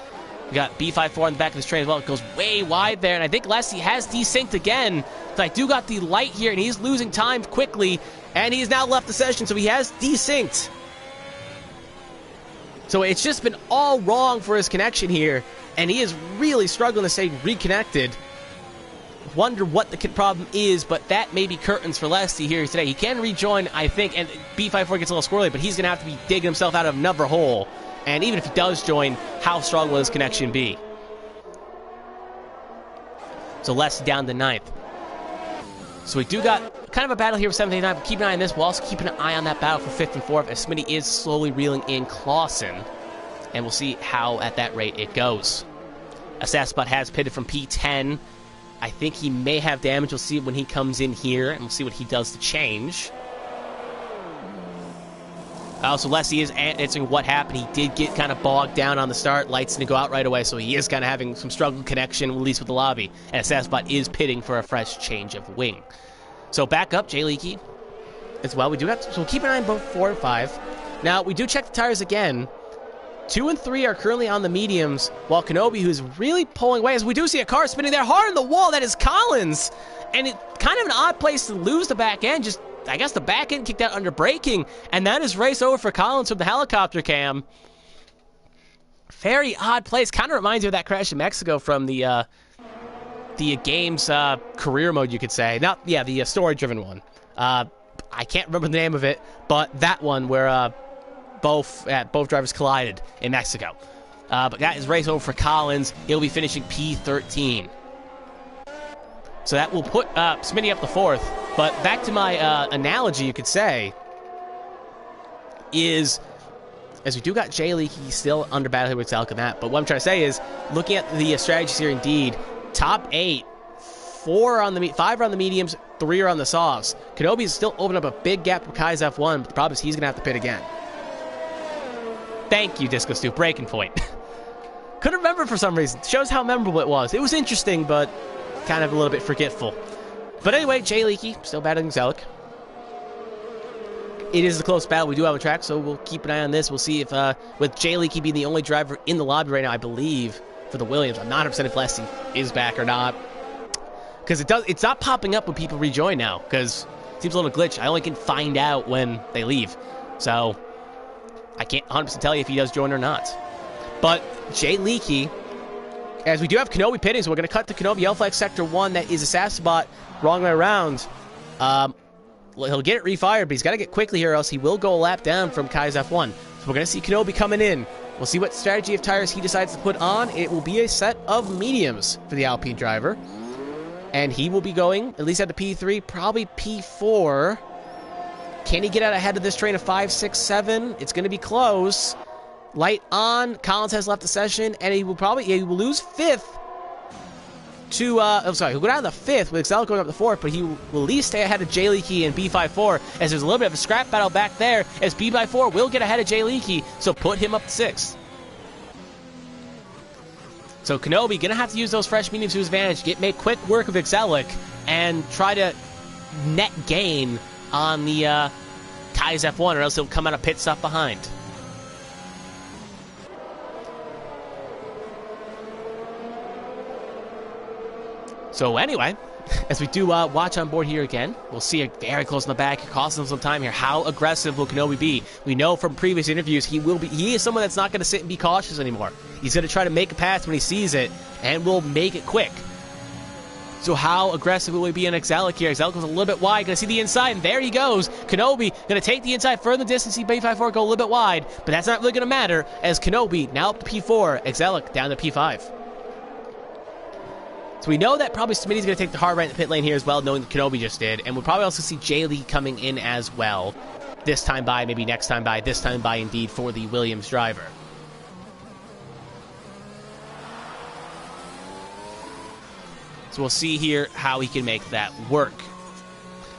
We got B54 on the back of his train as well. It goes way wide there, and I think Leslie has desynced again. So I do got the light here, and he's losing time quickly, and he's now left the session, so he has desynced. So it's just been all wrong for his connection here, and he is really struggling to stay reconnected. Wonder what the problem is, but that may be curtains for Leslie here today. He can rejoin, I think, and B54 gets a little squirrely, but he's going to have to be digging himself out of another hole. And even if he does join, how strong will his connection be? So Leslie down to 9th. So we do got kind of a battle here with 7th and 8th. Keep an eye on this. We'll also keep an eye on that battle for 5th and 4th, as Smitty is slowly reeling in Clausen. And we'll see how at that rate it goes. Assasspot has pitted from P10. I think he may have damage. We'll see when he comes in here, and we'll see what he does to change. So Leslie is answering what happened. He did get kind of bogged down on the start. Lights didn't go out right away, so he is kind of having some struggle connection, at least with the lobby. And Assasspot is pitting for a fresh change of wing. So back up, Jay Leakey. as well. We do have to, so we'll keep an eye on both 4 and 5. Now, we do check the tires again. 2 and 3 are currently on the mediums, while Kenobi, who's really pulling away, as we do see a car spinning there hard on the wall. That is Collins. And it kind of an odd place to lose the back end. Just, I guess the back end kicked out under braking. And that is race over for Collins from the helicopter cam. Very odd place. Kind of reminds me of that crash in Mexico from the game's career mode, you could say. Not, yeah, the story-driven one. I can't remember the name of it, but that one where both drivers collided in Mexico. But that is race over for Collins. He'll be finishing P13. So that will put Smitty up the 4th. But back to my analogy, you could say, is, as we do got Jay Leakey still under battle here with Zalk and that, but what I'm trying to say is, looking at the strategies here indeed, top 8, 5 are on the mediums, 3 are on the softs. Kenobi's still opening up a big gap for Kai's F1, but the problem is he's going to have to pit again. Thank you, Disco Stu. Breaking point. Couldn't remember for some reason. Shows how memorable it was. It was interesting, but kind of a little bit forgetful. But anyway, Jay Leakey still battling Zelic. It is a close battle. We do have a track, so we'll keep an eye on this. We'll see if, with Jay Leakey being the only driver in the lobby right now, I believe, for the Williams. I'm not 100% if Leslie is back or not. Because it's not popping up when people rejoin now, because it seems a little glitch. I only can find out when they leave. So I can't 100% tell you if he does join or not. But Jay Leakey, as we do have Kenobi pitting, so we're going to cut to Kenobi Yellow Flag Sector 1. That is a Sassabot, wrong way around. He'll get it refired, but he's got to get quickly here, or else he will go a lap down from Kai's F1. So we're going to see Kenobi coming in. We'll see what strategy of tires he decides to put on. It will be a set of mediums for the Alpine driver. And he will be going, at least at the P3, probably P4. Can he get out ahead of this train of 5, 6, 7? It's going to be close. Light on. Collins has left the session, and he will lose 5th to, he'll go down to the 5th with Excel going up the 4th, but he will at least stay ahead of Jay Leakey and B54, as there's a little bit of a scrap battle back there, as B54 will get ahead of Jay Leakey, so put him up to 6th. So Kenobi going to have to use those fresh mediums to his advantage, make quick work of Exelic, and try to net gain on the Kai's F1, or else he'll come out of pit stop behind. So anyway, as we do watch on board here again, we'll see it very close in the back. It costs him some time here. How aggressive will Kenobi be? We know from previous interviews he is someone that's not going to sit and be cautious anymore. He's going to try to make a pass when he sees it, and will make it quick. So how aggressive will he be in Exelic here? Exelic goes a little bit wide. Going to see the inside, and there he goes. Kenobi going to take the inside further distance. See B54 go a little bit wide, but that's not really going to matter, as Kenobi now up to P4, Exelic down to P5. So we know that probably Smitty's going to take the hard right in the pit lane here as well, knowing that Kenobi just did. And we'll probably also see Jay Lee coming in as well. This time by, maybe next time by, this time by indeed for the Williams driver. So we'll see here how he can make that work.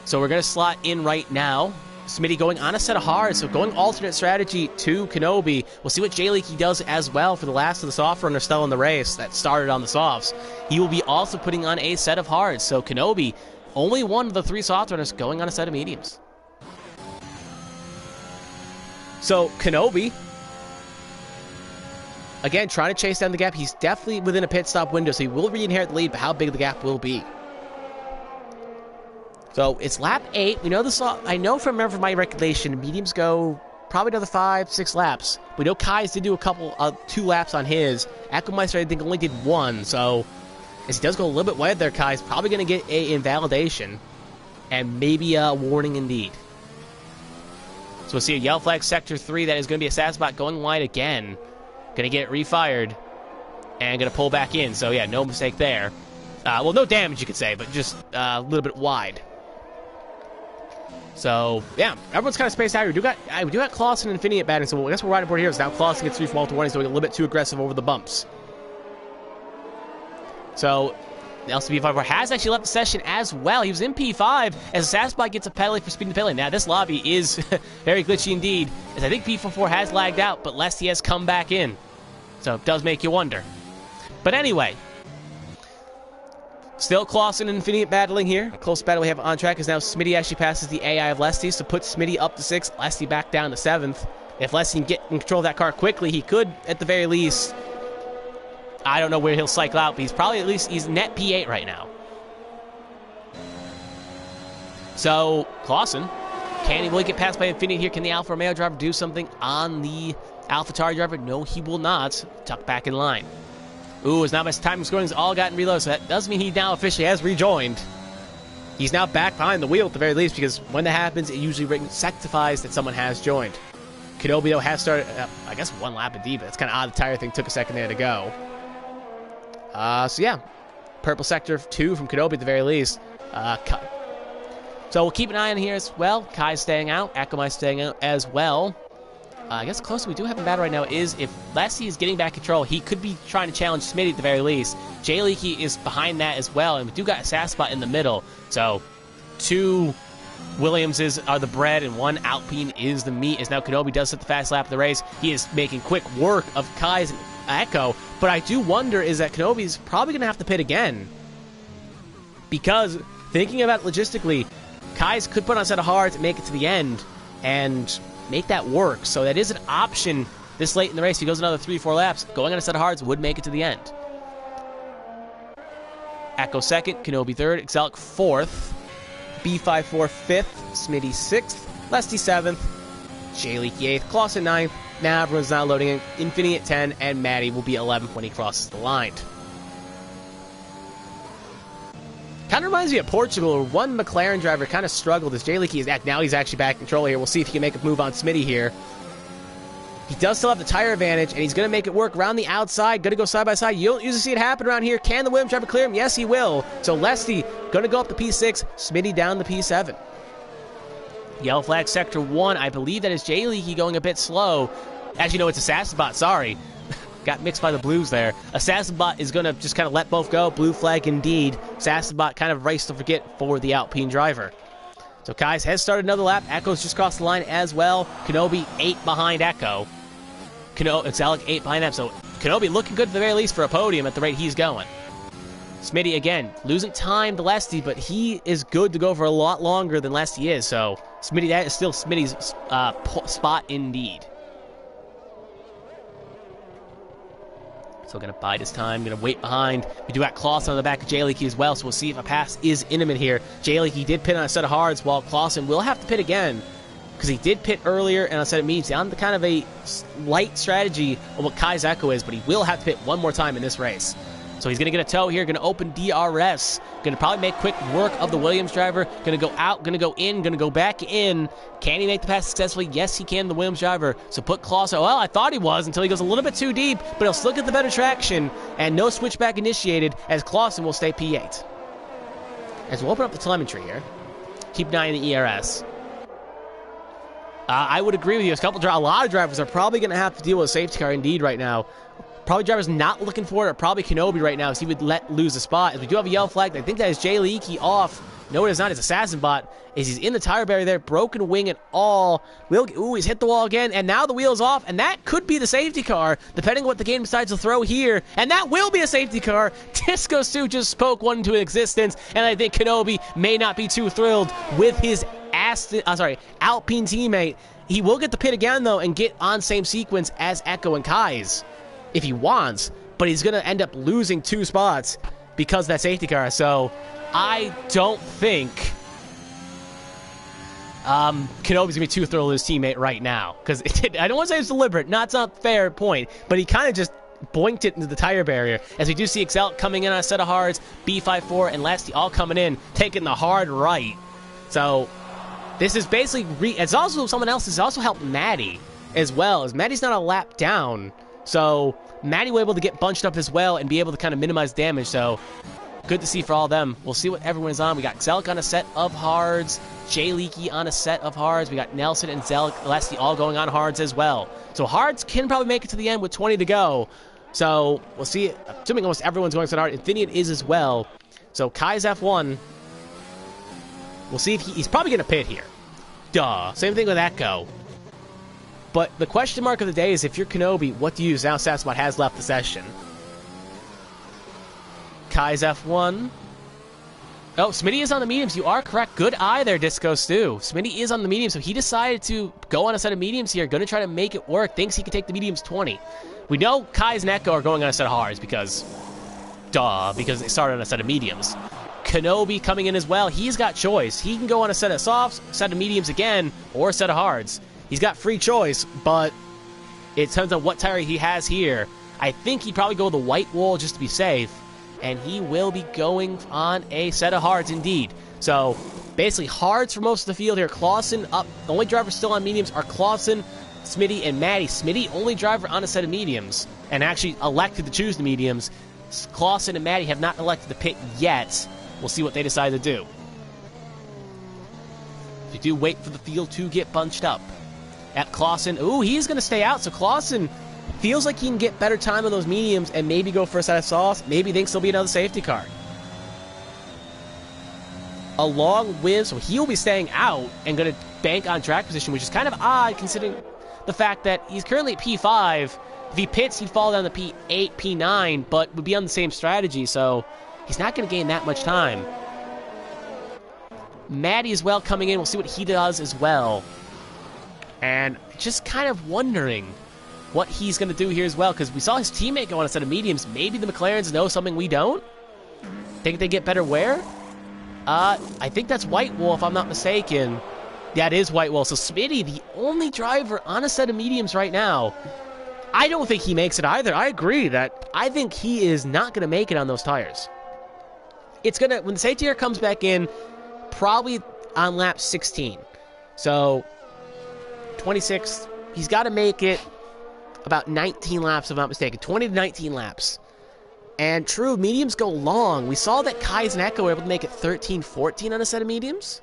So we're going to slot in right now. Smitty going on a set of hard, so going alternate strategy to Kenobi. We'll see what Jay Leakey does as well for the last of the soft runners still in the race that started on the softs. He will be also putting on a set of hards, so Kenobi, only one of the 3 soft runners going on a set of mediums. So Kenobi, again, trying to chase down the gap. He's definitely within a pit stop window, so he will re-inherit the lead, but how big the gap will be. So it's lap 8. We know this. I know from my recollection, mediums go probably another 5, 6 laps. We know Kai's did do a couple, 2 laps on his. Equimeister, I think, only did 1. So as he does go a little bit wide there, Kai's probably going to get a invalidation and maybe a warning indeed. So we'll see a yellow flag sector 3. That is going to be a Sassabot going wide again. Going to get refired and going to pull back in. So yeah, no mistake there. Well, no damage you could say, but just a little bit wide. So, yeah, everyone's kind of spaced out here. We do got Clausen and Finney at batting, so I guess we're right aboard here. So now Clausen gets 3 from all to 1. He's going a little bit too aggressive over the bumps. So, the LCB54 has actually left the session as well. He was in P5 as Sassabot gets a penalty for speeding the pit lane. Now, this lobby is very glitchy indeed, as I think P44 has lagged out, but Lesty has come back in. So, it does make you wonder. But anyway, Still Clausen and Infinite battling here. A close battle we have on track is now Smitty actually passes the AI of Lesty, so put Smitty up to 6th, Lesty back down to 7th. If Lesty can get in control of that car quickly, he could, at the very least, I don't know where he'll cycle out, but he's probably at least, he's net P8 right now. So, Clausen, can he really get passed by Infinite here? Can the Alfa Romeo driver do something on the AlphaTauri driver? No, he will not. Tuck back in line. Ooh, it's not much time scoring. He's all gotten reloaded, so that does mean he now officially has rejoined. He's now back behind the wheel at the very least, because when that happens, it usually signifies that someone has joined. Kenobi, though, has started, I guess, 1 lap indeed, but it's kind of odd the tire thing took a second there to go. So yeah, purple sector 2 from Kenobi at the very least. So we'll keep an eye on here as well. Kai's staying out. Akamai's staying out as well. I guess the closest we do have in battle right now is if Lassie is getting back control, he could be trying to challenge Smitty at the very least. Jay Leakey is behind that as well, and we do got a sass spot in the middle. So 2 Williamses are the bread, and 1 Alpine is the meat, as now Kenobi does hit the fast lap of the race. He is making quick work of Kai's and Echo, but I do wonder is that Kenobi's probably going to have to pit again. Because, thinking about it logistically, Kai's could put on a set of hards and make it to the end, and make that work. So that is an option this late in the race. If he goes another 3-4 laps, going on a set of hards would make it to the end. Echo 2nd, Kenobi 3rd, Exelic 4th, B54 5th, Smitty 6th, Lesty 7th, Jay Leakey 8th, Clausen 9th. Now everyone's now loading in. Infinity at 10, and Maddie will be 11th when he crosses the line. Kind of reminds me of Portugal, where one McLaren driver kind of struggled as Jay Leakey is at. Now he's actually back in control here. We'll see if he can make a move on Smitty here. He does still have the tire advantage, and he's going to make it work around the outside. Going to go side by side. You don't usually see it happen around here. Can the Williams driver clear him? Yes, he will. So Lesty going to go up to P6, Smitty down to P7. Yellow flag sector 1. I believe that is Jay Leakey going a bit slow. As you know, it's Assassinbot. Sorry. Got mixed by the blues there. Assassinbot is going to just kind of let both go. Blue flag indeed. Assassinbot kind of race to forget for the Alpine driver. So Kai's has started another lap. Echo's just crossed the line as well. Kenobi 8 behind Echo. Exelic 8 behind them. So Kenobi looking good at the very least for a podium at the rate he's going. Smitty again losing time to Lesty, but he is good to go for a lot longer than Lesty is. So Smitty, that is still Smitty's spot indeed. So going to bide his time, going to wait behind. We do got Clausen on the back of Jay Leakey as well, so we'll see if a pass is imminent here. Jay Leakey did pit on a set of hards, while Clausen will have to pit again, because he did pit earlier, and on a set of mediums, on the kind of a light strategy of what Kai's Echo is, but he will have to pit one more time in this race. So he's going to get a tow here, going to open DRS, going to probably make quick work of the Williams driver, going to go out, going to go in, going to go back in. Can he make the pass successfully? Yes, he can, the Williams driver. So put Clausen, well, I thought he was until he goes a little bit too deep, but he'll still get the better traction, and no switchback initiated, as Clausen will stay P8. As we'll open up the telemetry here, keep an eye on the ERS. I would agree with you. A lot of drivers are probably going to have to deal with a safety car indeed right now. Probably drivers not looking for it are probably Kenobi right now, as he would let lose a spot. As we do have a yellow flag, I think that is Jay Leakey off. No, it is not. It's Assassinbot. As he's in the tire barrier there, broken wing and all. Ooh, he's hit the wall again, and now the wheel's off, and that could be the safety car, depending on what the game decides to throw here. And that will be a safety car. Disco Stu just spoke one into existence, and I think Kenobi may not be too thrilled with his Alpine teammate. He will get the pit again, though, and get on same sequence as Echo and Kai's, if he wants, but he's going to end up losing 2 spots because of that safety car. So I don't think Kenobi's going to be too thrilled with his teammate right now, because I don't want to say it's deliberate. Not a fair point, but he kind of just boinked it into the tire barrier, as we do see Excel coming in on a set of hards, B54 and Lesty all coming in, taking the hard right. So this is basically it's also someone else has also helped Maddie as well, as Maddie's not a lap down. So Maddie was able to get bunched up as well and be able to kind of minimize damage. So good to see for all of them. We'll see what everyone is on. We got Zelk on a set of hards, Jay Leakey on a set of hards. We got Nelson and Zelk, Lesty all going on hards as well. So hards can probably make it to the end with 20 to go. So we'll see. Assuming almost everyone's going to hard. Infinite is as well. So Kai's F1. We'll see if he's probably going to pit here. Duh. Same thing with Echo. But the question mark of the day is, if you're Kenobi, what do you use now Sassbot has left the session? Kai's F1. Oh, Smitty is on the mediums. You are correct. Good eye there, Disco Stew. Smitty is on the mediums, so he decided to go on a set of mediums here. Going to try to make it work. Thinks he can take the mediums 20. We know Kai's and Echo are going on a set of hards because they started on a set of mediums. Kenobi coming in as well. He's got choice. He can go on a set of softs, set of mediums again, or a set of hards. He's got free choice, but it depends on what tire he has here. I think he'd probably go with the white wall just to be safe. And he will be going on a set of hards indeed. So, basically, hards for most of the field here. Clausen up. The only drivers still on mediums are Clausen, Smitty, and Maddie. Smitty, only driver on a set of mediums, and actually elected to choose the mediums. Clausen and Maddie have not elected to pit yet. We'll see what they decide to do. You do wait for the field to get bunched up. At Clausen, ooh, he's going to stay out, so Clausen feels like he can get better time on those mediums and maybe go for a set of softs. Maybe thinks there'll be another safety car. Along with, so he'll be staying out and going to bank on track position, which is kind of odd considering the fact that he's currently at P5. If he pits, he'd fall down to P8, P9, but would be on the same strategy, so he's not going to gain that much time. Maddie as well coming in. We'll see what he does as well. And just kind of wondering what he's going to do here as well, because we saw his teammate go on a set of mediums. Maybe the McLarens know something we don't? Think they get better wear? I think that's White Wall, if I'm not mistaken. Yeah, it is White Wall. So Smitty, the only driver on a set of mediums right now. I don't think he makes it either. I agree that I think he is not going to make it on those tires. It's going to, when the safety car comes back in, probably on lap 16. So, 26, he's got to make it about 19 laps, if I'm not mistaken. 20 to 19 laps. And true, mediums go long. We saw that Kai's and Echo were able to make it 13, 14 on a set of mediums.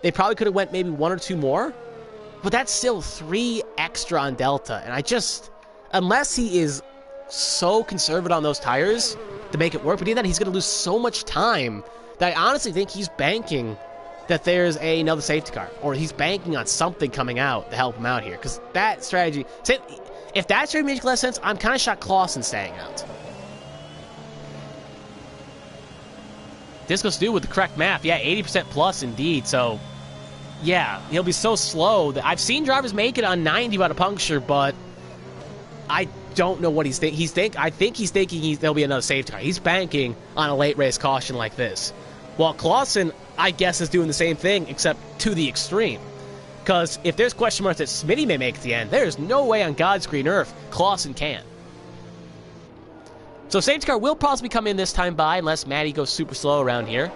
They probably could have went maybe one or two more. But that's still 3 extra on Delta. And I just, unless he is so conservative on those tires to make it work, but even then he's going to lose so much time that I honestly think he's banking that there's another safety car. Or he's banking on something coming out to help him out here. Because that strategy, if that strategy makes less sense, I'm kind of shocked Clausen staying out. Disco Stew with the correct math. Yeah, 80% plus indeed. So, yeah, he'll be so slow. That I've seen drivers make it on 90 without a puncture, but I don't know what he's thinking. I think he's thinking there'll be another safety car. He's banking on a late race caution like this. While Clausen, I guess, is doing the same thing, except to the extreme. Because if there's question marks that Smitty may make at the end, there's no way on God's green earth Clausen can. So safety car will possibly come in this time by, unless Maddie goes super slow around here.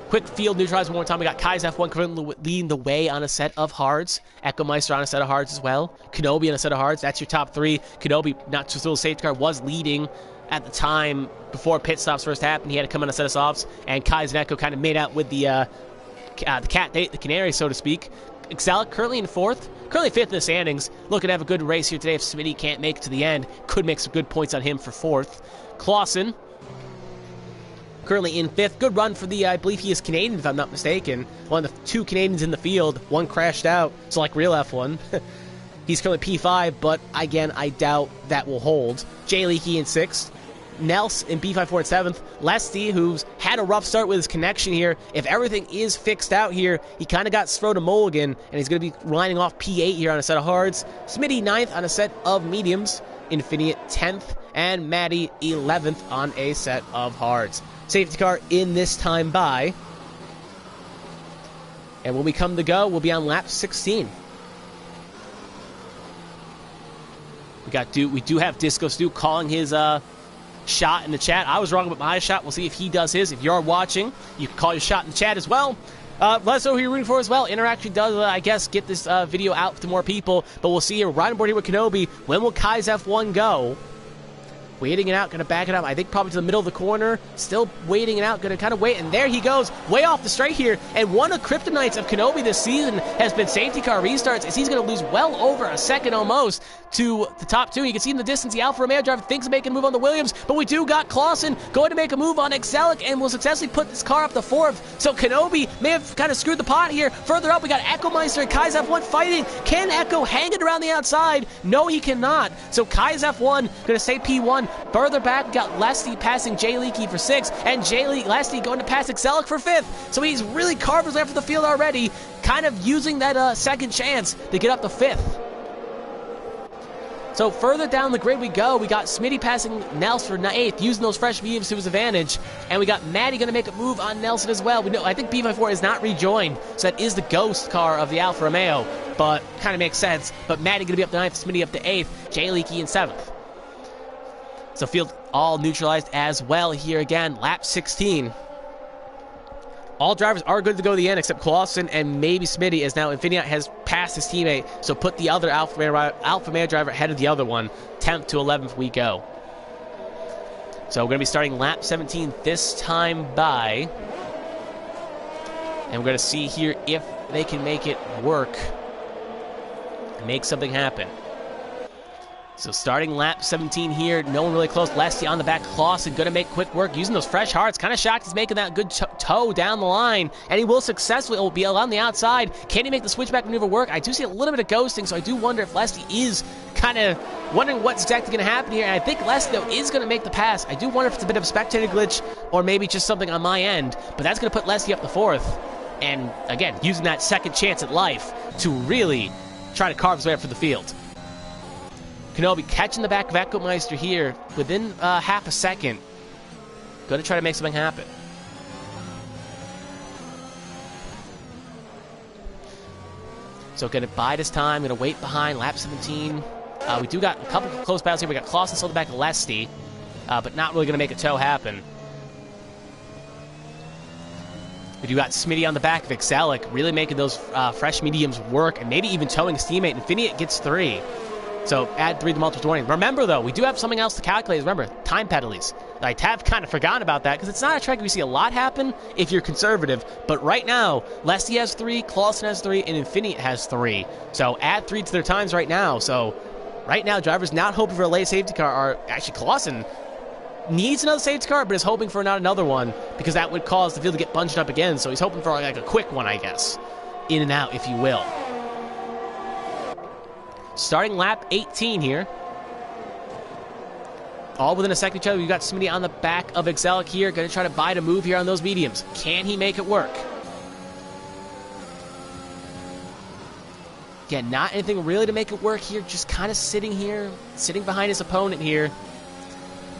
Quick field neutralizer one more time. We got Kai's F1 currently leading the way on a set of hards. Echo Meister on a set of hards as well. Kenobi on a set of hards. That's your top 3. Kenobi, not just a little safety car, was leading at the time before pit stops first happened. He had to come on a set of softs, and Kai's and Echo kind of made out with the canary, so to speak. Exalic currently in 4th, currently 5th in the standings. Looking to have a good race here today. If Smitty can't make it to the end, could make some good points on him for 4th. Clausen currently in 5th. Good run for the, I believe he is Canadian, if I'm not mistaken. One of the 2 Canadians in the field. One crashed out, so like real F1. He's currently P5, but again, I doubt that will hold. Jay Leakey in 6th. Nels in B54 and 7th. Lesty, who's had a rough start with his connection here. If everything is fixed out here, he kind of got thrown to mulligan, and he's going to be lining off P8 here on a set of hards. Smitty 9th on a set of mediums. Infinite 10th, and Maddie 11th on a set of hards. Safety car in this time by. And when we come to go, we'll be on lap 16. We do have Disco Stew calling his shot in the chat. I was wrong about my shot. We'll see if he does his. If you're watching, you can call your shot in the chat as well. Let us know who you're rooting for as well. Interaction does, I guess, get this video out to more people. But we'll see here. Right on board here with Kenobi. When will Kai's F1 go? Waiting it out, going to back it up, I think probably to the middle of the corner. Still waiting it out, going to kind of wait. And there he goes, way off the straight here. And one of the kryptonites of Kenobi this season has been safety car restarts, as he's going to lose well over a second almost to the top 2. You can see in the distance, the Alfa Romeo driver thinks of making a move on the Williams. But we do got Clausen going to make a move on Exelic and will successfully put this car up to 4th. So Kenobi may have kind of screwed the pot here. Further up, we got Echo Meister and Kai's F1 fighting. Can Echo hang it around the outside? No, he cannot. So Kai's F1 going to stay P1. Further back, we got Lesty passing Jay Leakey for 6th, and Lesty going to pass Exelic for 5th. So he's really carved his way up for the field already, kind of using that second chance to get up to 5th. So further down the grid we go. We got Smitty passing Nelson for 8th, using those fresh mediums to his advantage. And we got Maddie going to make a move on Nelson as well. I think B54 is not rejoined, so that is the ghost car of the Alfa Romeo, but kind of makes sense. But Maddie going to be up to 9th, Smitty up to 8th, Jay Leakey in 7th. So field all neutralized as well here again, lap 16. All drivers are good to go to the end except Clausen and maybe Smitty, as now Infineon has passed his teammate, so put the other Alfa Romeo driver ahead of the other one. 10th to 11th we go. So we're going to be starting lap 17 this time by, and we're going to see here if they can make it work and make something happen. So starting lap 17 here, no one really close. Lesty on the back, Clausen going to make quick work using those fresh hearts. Kind of shocked he's making that good toe down the line, and he will successfully. It will be on the outside. Can he make the switchback maneuver work? I do see a little bit of ghosting, so I do wonder if Lesty is kind of wondering what's exactly going to happen here. And I think Lesty, though, is going to make the pass. I do wonder if it's a bit of a spectator glitch or maybe just something on my end, but that's going to put Lesty up to 4th. And again, using that second chance at life to really try to carve his way up for the field. Kenobi catching the back of Echo Meister here within half a second. Going to try to make something happen. So going to bide his time, going to wait behind lap 17. We do got a couple of close battles here. We got Clausen still the back of Lesty, but not really going to make a tow happen. We do got Smitty on the back of Exelic, really making those fresh mediums work, and maybe even towing his teammate. Infineon gets 3. So add 3 to multiple warning. Remember, though, we do have something else to calculate. Remember, time penalties. I have kind of forgotten about that because it's not a track we see a lot happen if you're conservative. But right now, Lesty has 3, Clausen has 3, and Infineon has 3. So add 3 to their times right now. So right now, drivers not hoping for a late safety car are actually Clausen needs another safety car, but is hoping for not another one because that would cause the field to get bunched up again. So he's hoping for like a quick one, I guess. In and out, if you will. Starting lap 18 here. All within a second of each other. We've got Smitty on the back of Exelic here. Going to try to bide a move here on those mediums. Can he make it work? Again, not anything really to make it work here. Just kind of sitting here. Sitting behind his opponent here.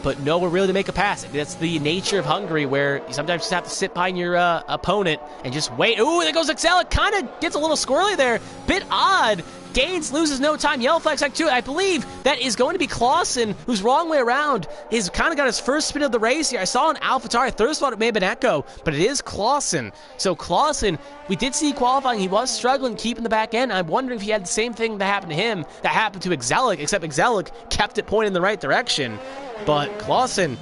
But nowhere really to make a pass. That's the nature of Hungary, where you sometimes just have to sit behind your opponent and just wait. Ooh, there goes Exelic. Kind of gets a little squirrely there. Bit odd. Gaines loses no time. Yellow flag second 2. I believe that is going to be Clausen, who's wrong way around. He's kind of got his first spin of the race here. I saw an AlphaTauri. I first thought it may have been Echo, but it is Clausen. So Clausen, we did see qualifying. He was struggling keeping the back end. I'm wondering if he had the same thing that happened to him that happened to Exelic, except Exelic kept it pointing in the right direction. But Clausen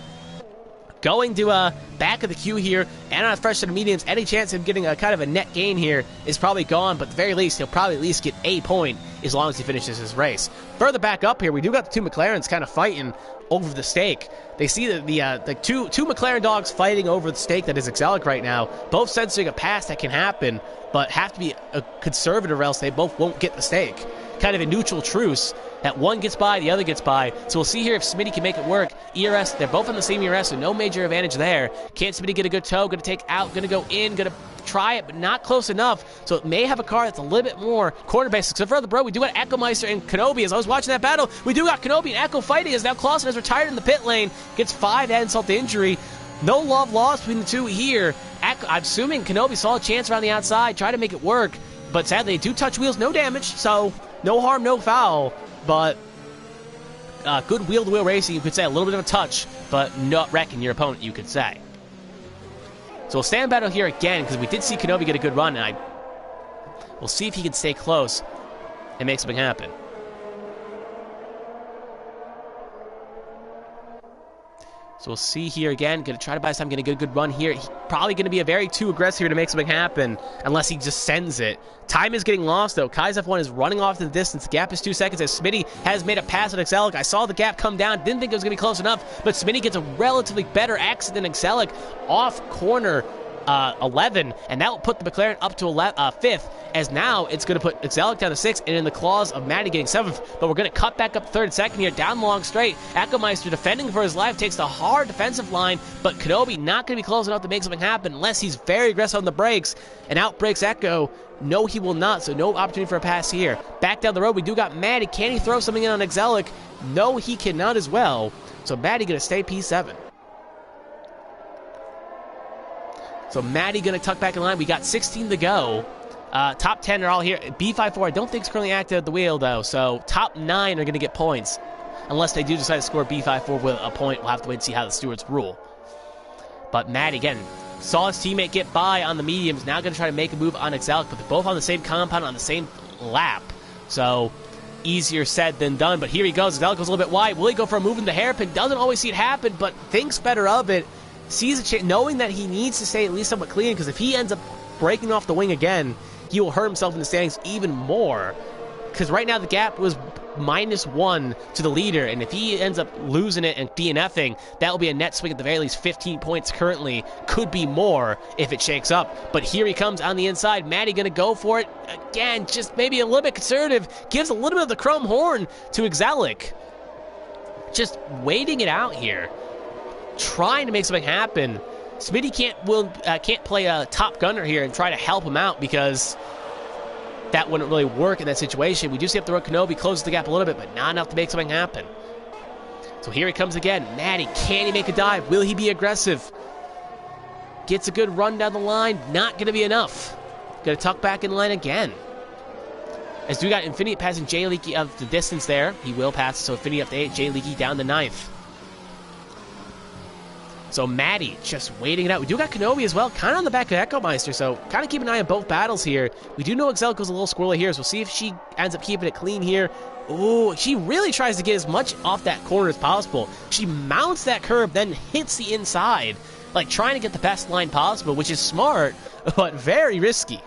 going to back of the queue here, and on a fresh set of mediums, any chance of getting a kind of a net gain here is probably gone, but at the very least, he'll probably at least get a point as long as he finishes his race. Further back up here, we do got the 2 McLarens kind of fighting over the stake. They see the two McLaren dogs fighting over the stake that is Exelic right now, both sensing a pass that can happen, but have to be a conservative or else they both won't get the stake. Kind of a neutral truce. That one gets by, the other gets by. So we'll see here if Smitty can make it work. ERS, they're both on the same ERS, so no major advantage there. Can Smitty get a good tow? Going to take out, going to go in, going to try it, but not close enough. So it may have a car that's a little bit more corner-based. So further, bro, we do got Echo Meister and Kenobi. As I was watching that battle, we do got Kenobi and Echo fighting as now Clausen has retired in the pit lane. Gets 5 to insult to injury. No love lost between the two here. I'm assuming Kenobi saw a chance around the outside, tried to make it work, but sadly they do touch wheels, no damage, so no harm, no foul. But good wheel-to-wheel racing, you could say. A little bit of a touch, but not wrecking your opponent, you could say. So we'll stand battle here again, because we did see Kenobi get a good run, and we'll see if he can stay close and make something happen. So we'll see here again. Going to try to buy time, going to get a good run here. He's probably going to be a very too aggressive here to make something happen, unless he just sends it. Time is getting lost, though. Kai's F1 is running off to the distance. The gap is 2 seconds as Smitty has made a pass at Exelic. I saw the gap come down. Didn't think it was going to be close enough, but Smitty gets a relatively better exit than Exelic off corner 11, and that will put the McLaren up to 5th, as now it's going to put Exelic down to 6th, and in the claws of Maddie getting 7th, but we're going to cut back up 3rd and 2nd here, down the long straight. Ekomeister defending for his life, takes the hard defensive line, but Kenobi not going to be close enough to make something happen unless he's very aggressive on the brakes, and outbrakes Echo. No, he will not, so no opportunity for a pass here. Back down the road, we do got Maddie. Can he throw something in on Exelic? No, he cannot as well, so Maddie going to stay P7. So Maddie going to tuck back in line. We got 16 to go. Top 10 are all here. B54 I don't think is currently active at the wheel, though. So top 9 are going to get points. Unless they do decide to score B54 with a point. We'll have to wait and see how the stewards rule. But Maddie, again, saw his teammate get by on the mediums. Now going to try to make a move on Exelic. But they're both on the same compound on the same lap. So easier said than done. But here he goes. Exelic goes a little bit wide. Will he go for a move in the hairpin? Doesn't always see it happen, but thinks better of it. Sees a chance, knowing that he needs to stay at least somewhat clean, because if he ends up breaking off the wing again, he will hurt himself in the standings even more. Because right now the gap was -1 to the leader, and if he ends up losing it and DNFing, that will be a net swing at the very least 15 points currently. Could be more if it shakes up. But here he comes on the inside. Maddie going to go for it. Again, just maybe a little bit conservative. Gives a little bit of the chrome horn to Exelic. Just waiting it out here. Trying to make something happen. Smitty can't play a top gunner here and try to help him out, because that wouldn't really work in that situation. We do see up the road Kenobi closes the gap a little bit, but not enough to make something happen. So here he comes again. Maddie, can he make a dive? Will he be aggressive? Gets a good run down the line. Not going to be enough. Going to tuck back in line again. As we got Infinity passing Jay Leaky of the distance there. He will pass, so Infinity up to 8, Jay Leaky down to 9th. So Maddie just waiting it out. We do got Kenobi as well, kind of on the back of Ekomeister, so kind of keep an eye on both battles here. We do know Exelic goes a little squirrely here, so we'll see if she ends up keeping it clean here. Ooh, she really tries to get as much off that corner as possible. She mounts that curve, then hits the inside, like trying to get the best line possible, which is smart, but very risky.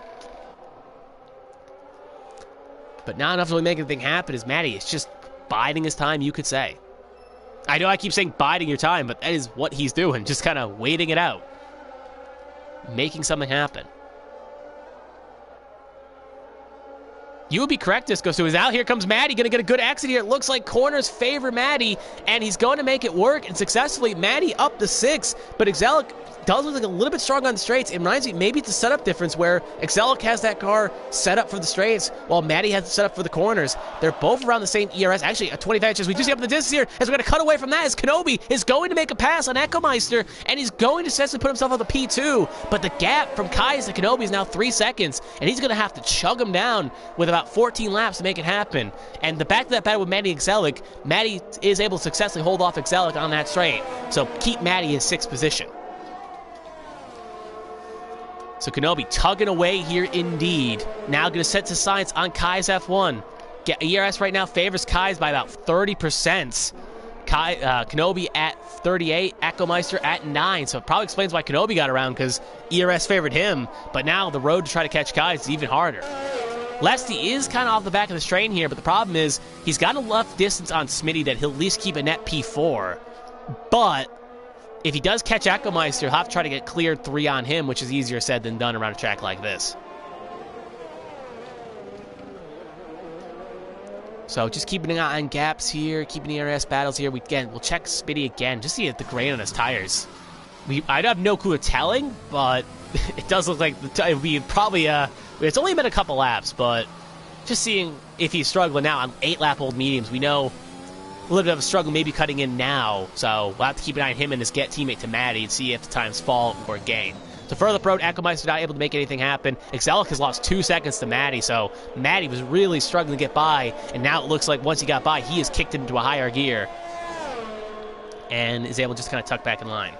But not enough to really make anything happen, as Maddie is just biding his time, you could say. I know I keep saying biding your time, but that is what he's doing. Just kind of waiting it out. Making something happen. You would be correct, Disco. So he's out. Here comes Maddie. Going to get a good exit here. It looks like corners favor Maddie, and he's going to make it work. And successfully, Maddie up to 6. But Exelic does look like a little bit strong on the straights. It reminds me, maybe it's a setup difference where Exelic has that car set up for the straights while Maddie has it set up for the corners. They're both around the same ERS. Actually, a 25 inches. We do see up in the distance here as we're going to cut away from that as Kenobi is going to make a pass on Ekomeister, and he's going to essentially put himself on the P2. But the gap from Kai's to Kenobi is now 3 seconds, and he's going to have to chug him down with about 14 laps to make it happen. And the back to that battle with Maddie and Exelic, Maddie is able to successfully hold off Exelic on that straight. So keep Maddie in 6th position. So Kenobi tugging away here indeed. Now going to set to science on Kai's F1. ERS right now favors Kai's by about 30%. Kenobi at 38, Ekomeister at 9. So it probably explains why Kenobi got around, because ERS favored him. But now the road to try to catch Kai's is even harder. Lefty is kind of off the back of the strain here, but the problem is he's got enough distance on Smitty that he'll at least keep a net P4. But if he does catch Ekomeister, he'll have to try to get cleared 3 on him, which is easier said than done around a track like this. So just keeping an eye on gaps here, keeping ERS battles here. We'll check Smitty again, just see the grain on his tires. I have no clue of telling, but it does look like it would be probably it's only been a couple laps, but just seeing if he's struggling now on 8-lap-old mediums. We know a little bit of a struggle maybe cutting in now, so we'll have to keep an eye on him and his teammate to Maddie and see if the times fall or gain. So further up the road, Ekomeister not able to make anything happen. Exelic has lost 2 seconds to Maddie, so Maddie was really struggling to get by, and now it looks like once he got by, he has kicked into a higher gear and is able to just kind of tuck back in line.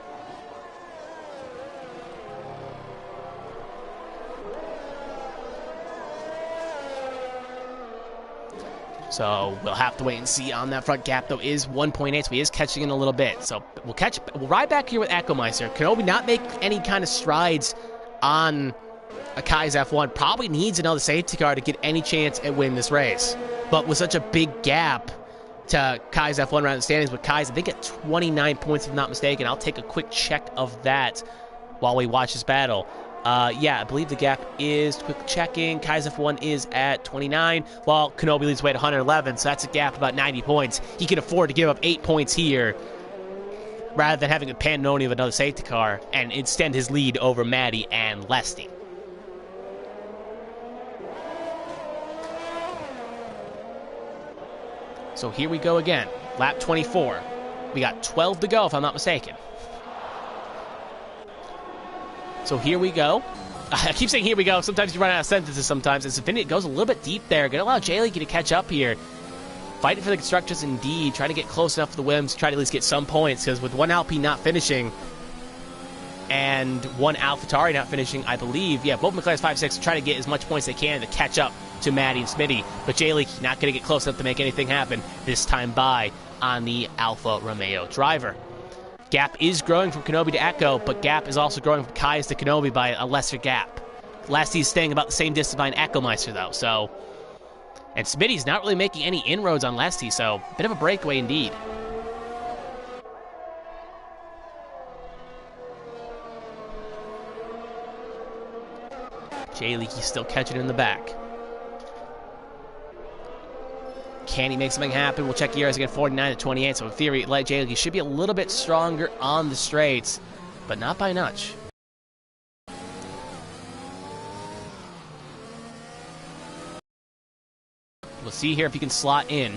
So we'll have to wait and see on that front gap, though, is 1.8, so he is catching in a little bit. So we'll ride back here with Ekomeister. Kenobi not make any kind of strides on a Kai's F1. Probably needs another safety car to get any chance at winning this race. But with such a big gap to Kai's F1 around the standings, with Kai's, I think, at 29 points, if I'm not mistaken. I'll take a quick check of that while we watch this battle. Yeah, I believe the gap is, quick checking, Kaiser1 is at 29, while Kenobi leads the way to 111, so that's a gap of about 90 points. He can afford to give up 8 points here, rather than having a pandemonium of another safety car, and extend his lead over Maddie and Lesty. So here we go again, lap 24. We got 12 to go, if I'm not mistaken. So here we go. I keep saying here we go. Sometimes you run out of sentences sometimes. As Infinity goes a little bit deep there. Gonna allow J-League to catch up here. Fighting for the constructors indeed. Trying to get close enough for the Wims to try to at least get some points. Because with one Alpine not finishing and one AlphaTauri not finishing, I believe, yeah, both McLaren's 5-6 trying to get as much points as they can to catch up to Maddie and Smitty. But J-League not going to get close enough to make anything happen this time by on the Alfa Romeo driver. Gap is growing from Kenobi to Echo, but gap is also growing from Kai's to Kenobi by a lesser gap. Lesty's staying about the same distance behind Echo Meister, though, so... And Smitty's not really making any inroads on Lesty, so bit of a breakaway indeed. J-Leaky still catching in the back. Can he make something happen? We'll check years again, 49 to 28. So in theory, like J-Leaky should be a little bit stronger on the straights, but not by much. We'll see here if he can slot in.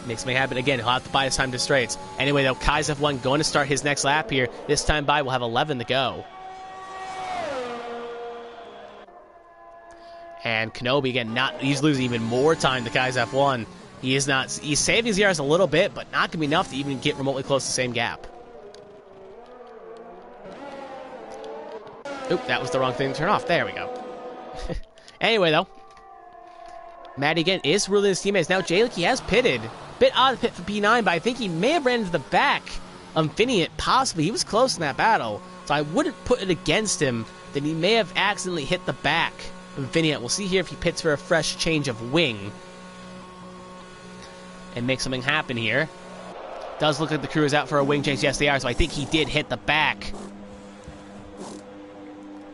Make something happen again. He'll have to buy his time to straights. Anyway, though, Kai's F1 going to start his next lap here. This time by, we'll have 11 to go. And Kenobi, again, he's losing even more time to Kai's F1. He's saving his yards a little bit, but not going to be enough to even get remotely close to the same gap. Oop, that was the wrong thing to turn off. There we go. Anyway, though, Maddie again is ruling his teammates. Now, J-Leaky has pitted. Bit odd pit for P9, but I think he may have ran into the back of Infinity. Possibly. He was close in that battle, so I wouldn't put it against him that he may have accidentally hit the back of Infinity. We'll see here if he pits for a fresh change of wing and make something happen here. Does look like the crew is out for a wing change. Yes, they are, so I think he did hit the back.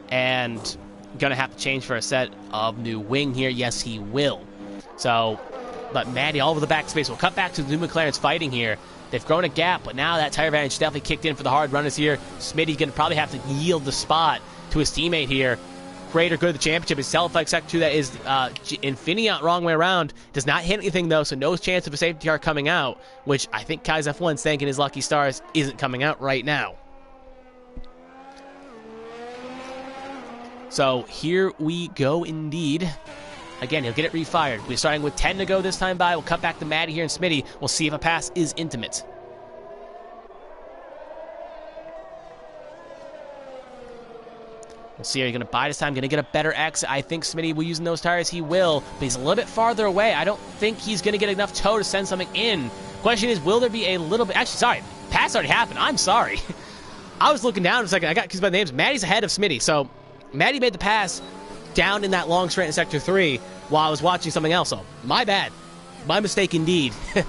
And gonna have to change for a set of new wing here. Yes, he will. So, but Maddie all over the back space. We'll cut back to the new McLaren's fighting here. They've grown a gap, but now that tire advantage definitely kicked in for the hard runners here. Smitty's gonna probably have to yield the spot to his teammate here. Greater good of the championship is Self-Like Sector 2. That is Infineon, wrong way around. Does not hit anything, though, so no chance of a safety car coming out, which I think Kai's F1's thanking his lucky stars isn't coming out right now. So here we go indeed. Again, he'll get it refired. We're starting with 10 to go this time by. We'll cut back to Maddie here and Smitty. We'll see if a pass is intimate. We'll see, are you going to buy this time? Going to get a better exit. I think Smitty will use those tires. He will, but he's a little bit farther away. I don't think he's going to get enough toe to send something in. Question is, will there be a little bit... Actually, sorry. Pass already happened. I'm sorry. I was looking down for a second. I got confused by the names. Maddie's ahead of Smitty, so... Maddie made the pass down in that long straight in Sector 3 while I was watching something else. So, my bad. My mistake indeed. I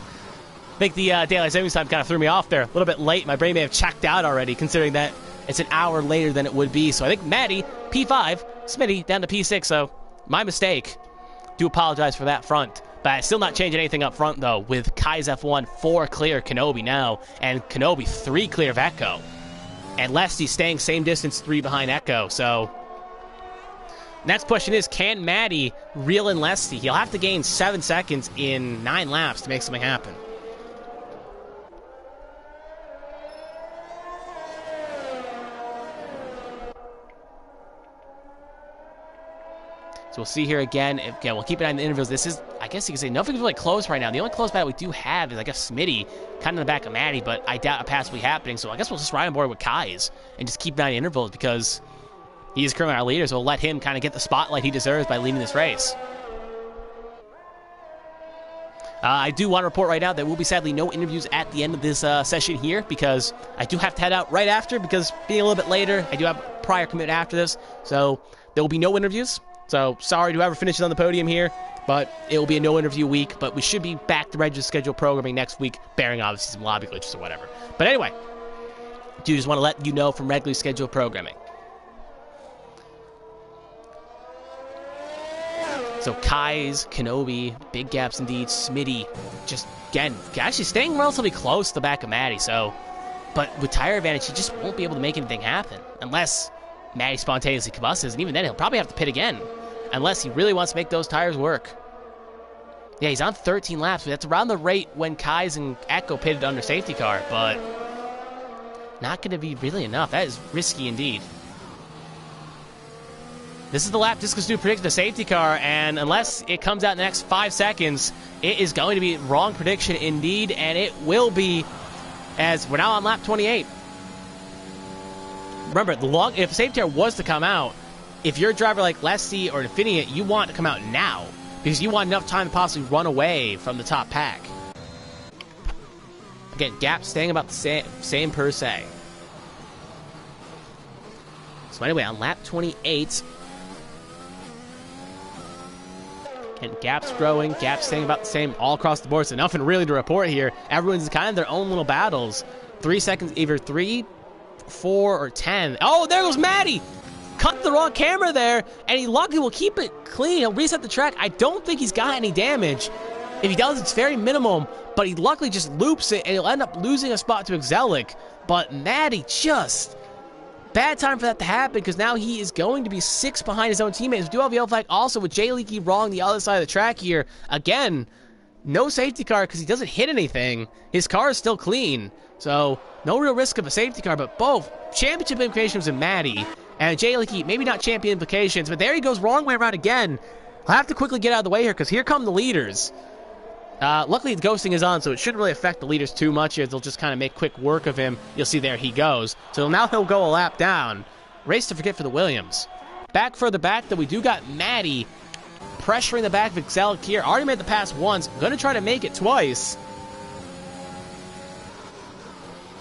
think the daylight savings time kind of threw me off there. A little bit late. My brain may have checked out already, considering that it's an hour later than it would be. So, I think Maddie, P5, Smitty down to P6. So, my mistake. Do apologize for that front. But I'm still not changing anything up front, though, with Kai's F1 4 clear Kenobi now, and Kenobi 3 clear of Echo. And Lesty staying same distance 3 behind Echo. So... Next question is, can Maddie reel in Lesty? He'll have to gain 7 seconds in 9 laps to make something happen. So we'll see here again. Again, we'll keep an eye on the intervals. This is, I guess you could say, nothing's really close right now. The only close battle we do have is, I guess, Smitty, kind of in the back of Maddie, but I doubt a pass will be happening. So I guess we'll just ride on board with Kai's and just keep an eye on the intervals because... He is currently our leader, so we'll let him kind of get the spotlight he deserves by leading this race. I do want to report right now that there will be sadly no interviews at the end of this session here because I do have to head out right after because being a little bit later, I do have a prior commitment after this. So there will be no interviews. So sorry to whoever finishes on the podium here, but it will be a no interview week. But we should be back to regular schedule programming next week, bearing obviously some lobby glitches or whatever. But anyway, Do just want to let you know from regularly scheduled programming. So Kai's, Kenobi, big gaps indeed. Smitty, just again, actually staying relatively close to the back of Maddie. So, but with tire advantage, he just won't be able to make anything happen unless Maddie spontaneously combusts, and even then he'll probably have to pit again, unless he really wants to make those tires work. Yeah, he's on 13 laps, but that's around the rate when Kai's and Echo pitted under safety car, but not going to be really enough. That is risky indeed. This is the lap Disco Stu predicted the safety car, and unless it comes out in the next 5 seconds, it is going to be wrong prediction indeed, and it will be, as we're now on lap 28. Remember, if a safety car was to come out, if you're a driver like Leslie or Infinity, you want it to come out now, because you want enough time to possibly run away from the top pack. Again, gap staying about the same per se. So anyway, on lap 28, and gaps growing, gaps staying about the same all across the board, so nothing really to report here. Everyone's kind of their own little battles. 3 seconds, either 3, 4, or 10. Oh, there goes Maddie! Cut the wrong camera there, and he luckily will keep it clean. He'll reset the track. I don't think he's got any damage. If he does, it's very minimum, but he luckily just loops it, and he'll end up losing a spot to Exelic. But Maddie just... bad time for that to happen, because now he is going to be 6 behind his own teammates. We do have the yellow flag also with Jay Leakey wrong the other side of the track here. Again, no safety car because he doesn't hit anything. His car is still clean, so no real risk of a safety car, but both championship implications in Maddie. And Jay Leakey, maybe not champion implications, but there he goes wrong way around again. I'll have to quickly get out of the way here because here come the leaders. Luckily, the ghosting is on, so it shouldn't really affect the leaders too much here. They'll just kind of make quick work of him. You'll see there he goes. So now he'll go a lap down. Race to forget for the Williams. Back further back, though, we do got Maddie pressuring the back of Exelic here. Already made the pass once. Going to try to make it twice.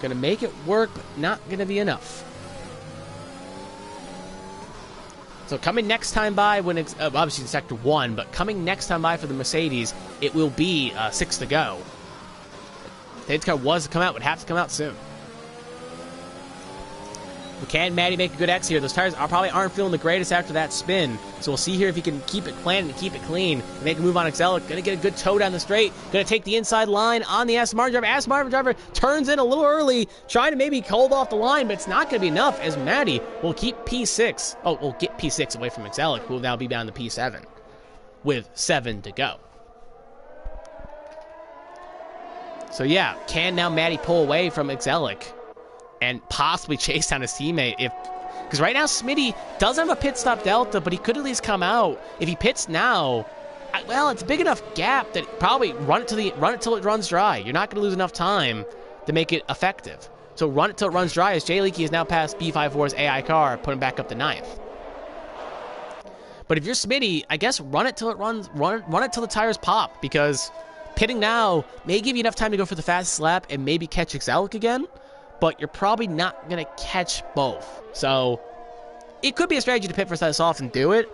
Going to make it work, but not going to be enough. So coming next time by, when it's obviously in Sector 1, but coming next time by for the Mercedes, it will be 6 to go. If the car was to come out, would have to come out soon. Can Maddie make a good X here? Those tires probably aren't feeling the greatest after that spin. So we'll see here if he can keep it planned and keep it clean. And make a move on Exelic. Going to get a good toe down the straight. Going to take the inside line on the Aston Martin driver. Aston Martin driver turns in a little early. Trying to maybe hold off the line, but it's not going to be enough as Maddie will keep P6. Oh, we'll get P6 away from Exelic, who will now be down to P7 with 7 to go. So yeah, can now Maddie pull away from Exelic and possibly chase down his teammate? Because right now Smitty doesn't have a pit stop delta, but he could at least come out. If he pits now, well, it's a big enough gap that probably run it till it runs dry. You're not going to lose enough time to make it effective. So run it till it runs dry, as Jay Leakey is now past B54's AI car, put him back up to 9th. But if you're Smitty, I guess run it till it run it till the tires pop, because pitting now may give you enough time to go for the fastest lap and maybe catch Exelic again, but you're probably not going to catch both. So it could be a strategy to pit first us off and do it,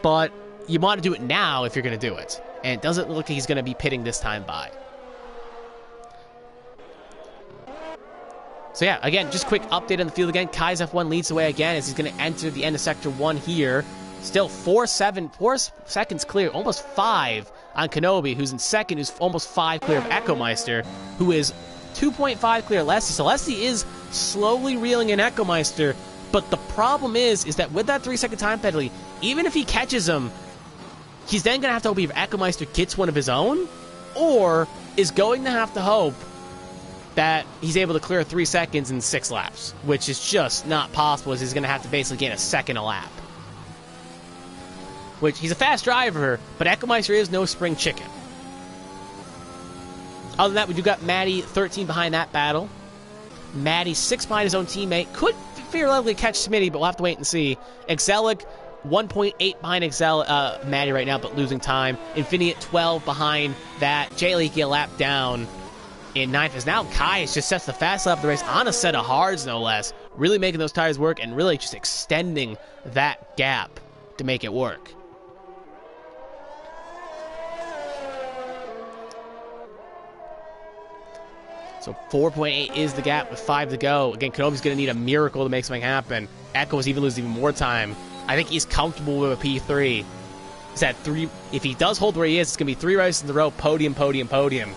but you want to do it now if you're going to do it. And it doesn't look like he's going to be pitting this time by. So yeah, again, just quick update on the field again. Kai's F1 leads the way again as he's going to enter the end of Sector 1 here. Still 4 seconds clear, almost 5 on Kenobi, who's in second, who's almost 5 clear of Echo Meister, who is 2.5 clear of Leslie. So Leslie is slowly reeling in Echo Meister, but the problem is that with that 3-second time penalty, even if he catches him, he's then going to have to hope if Echo Meister gets one of his own, or is going to have to hope that he's able to clear 3 seconds in 6 laps, which is just not possible, as he's going to have to basically gain a second a lap. Which, he's a fast driver, but Echo Meister is no spring chicken. Other than that, we do got Maddie 13 behind that battle. Maddie 6 behind his own teammate. Could theoretically catch Smitty, but we'll have to wait and see. Exelic 1.8 behind Maddie right now, but losing time. Infinity at 12 behind that. Jay Leakey a lap down in 9th. As now Kai just sets the fast lap of the race on a set of hards, no less. Really making those tires work and really just extending that gap to make it work. So 4.8 is the gap with 5 to go. Again, Kenobi's going to need a miracle to make something happen. Echo is even losing even more time. I think he's comfortable with a P3. He's at 3. If he does hold where he is, it's going to be 3 races in a row, podium, podium, podium.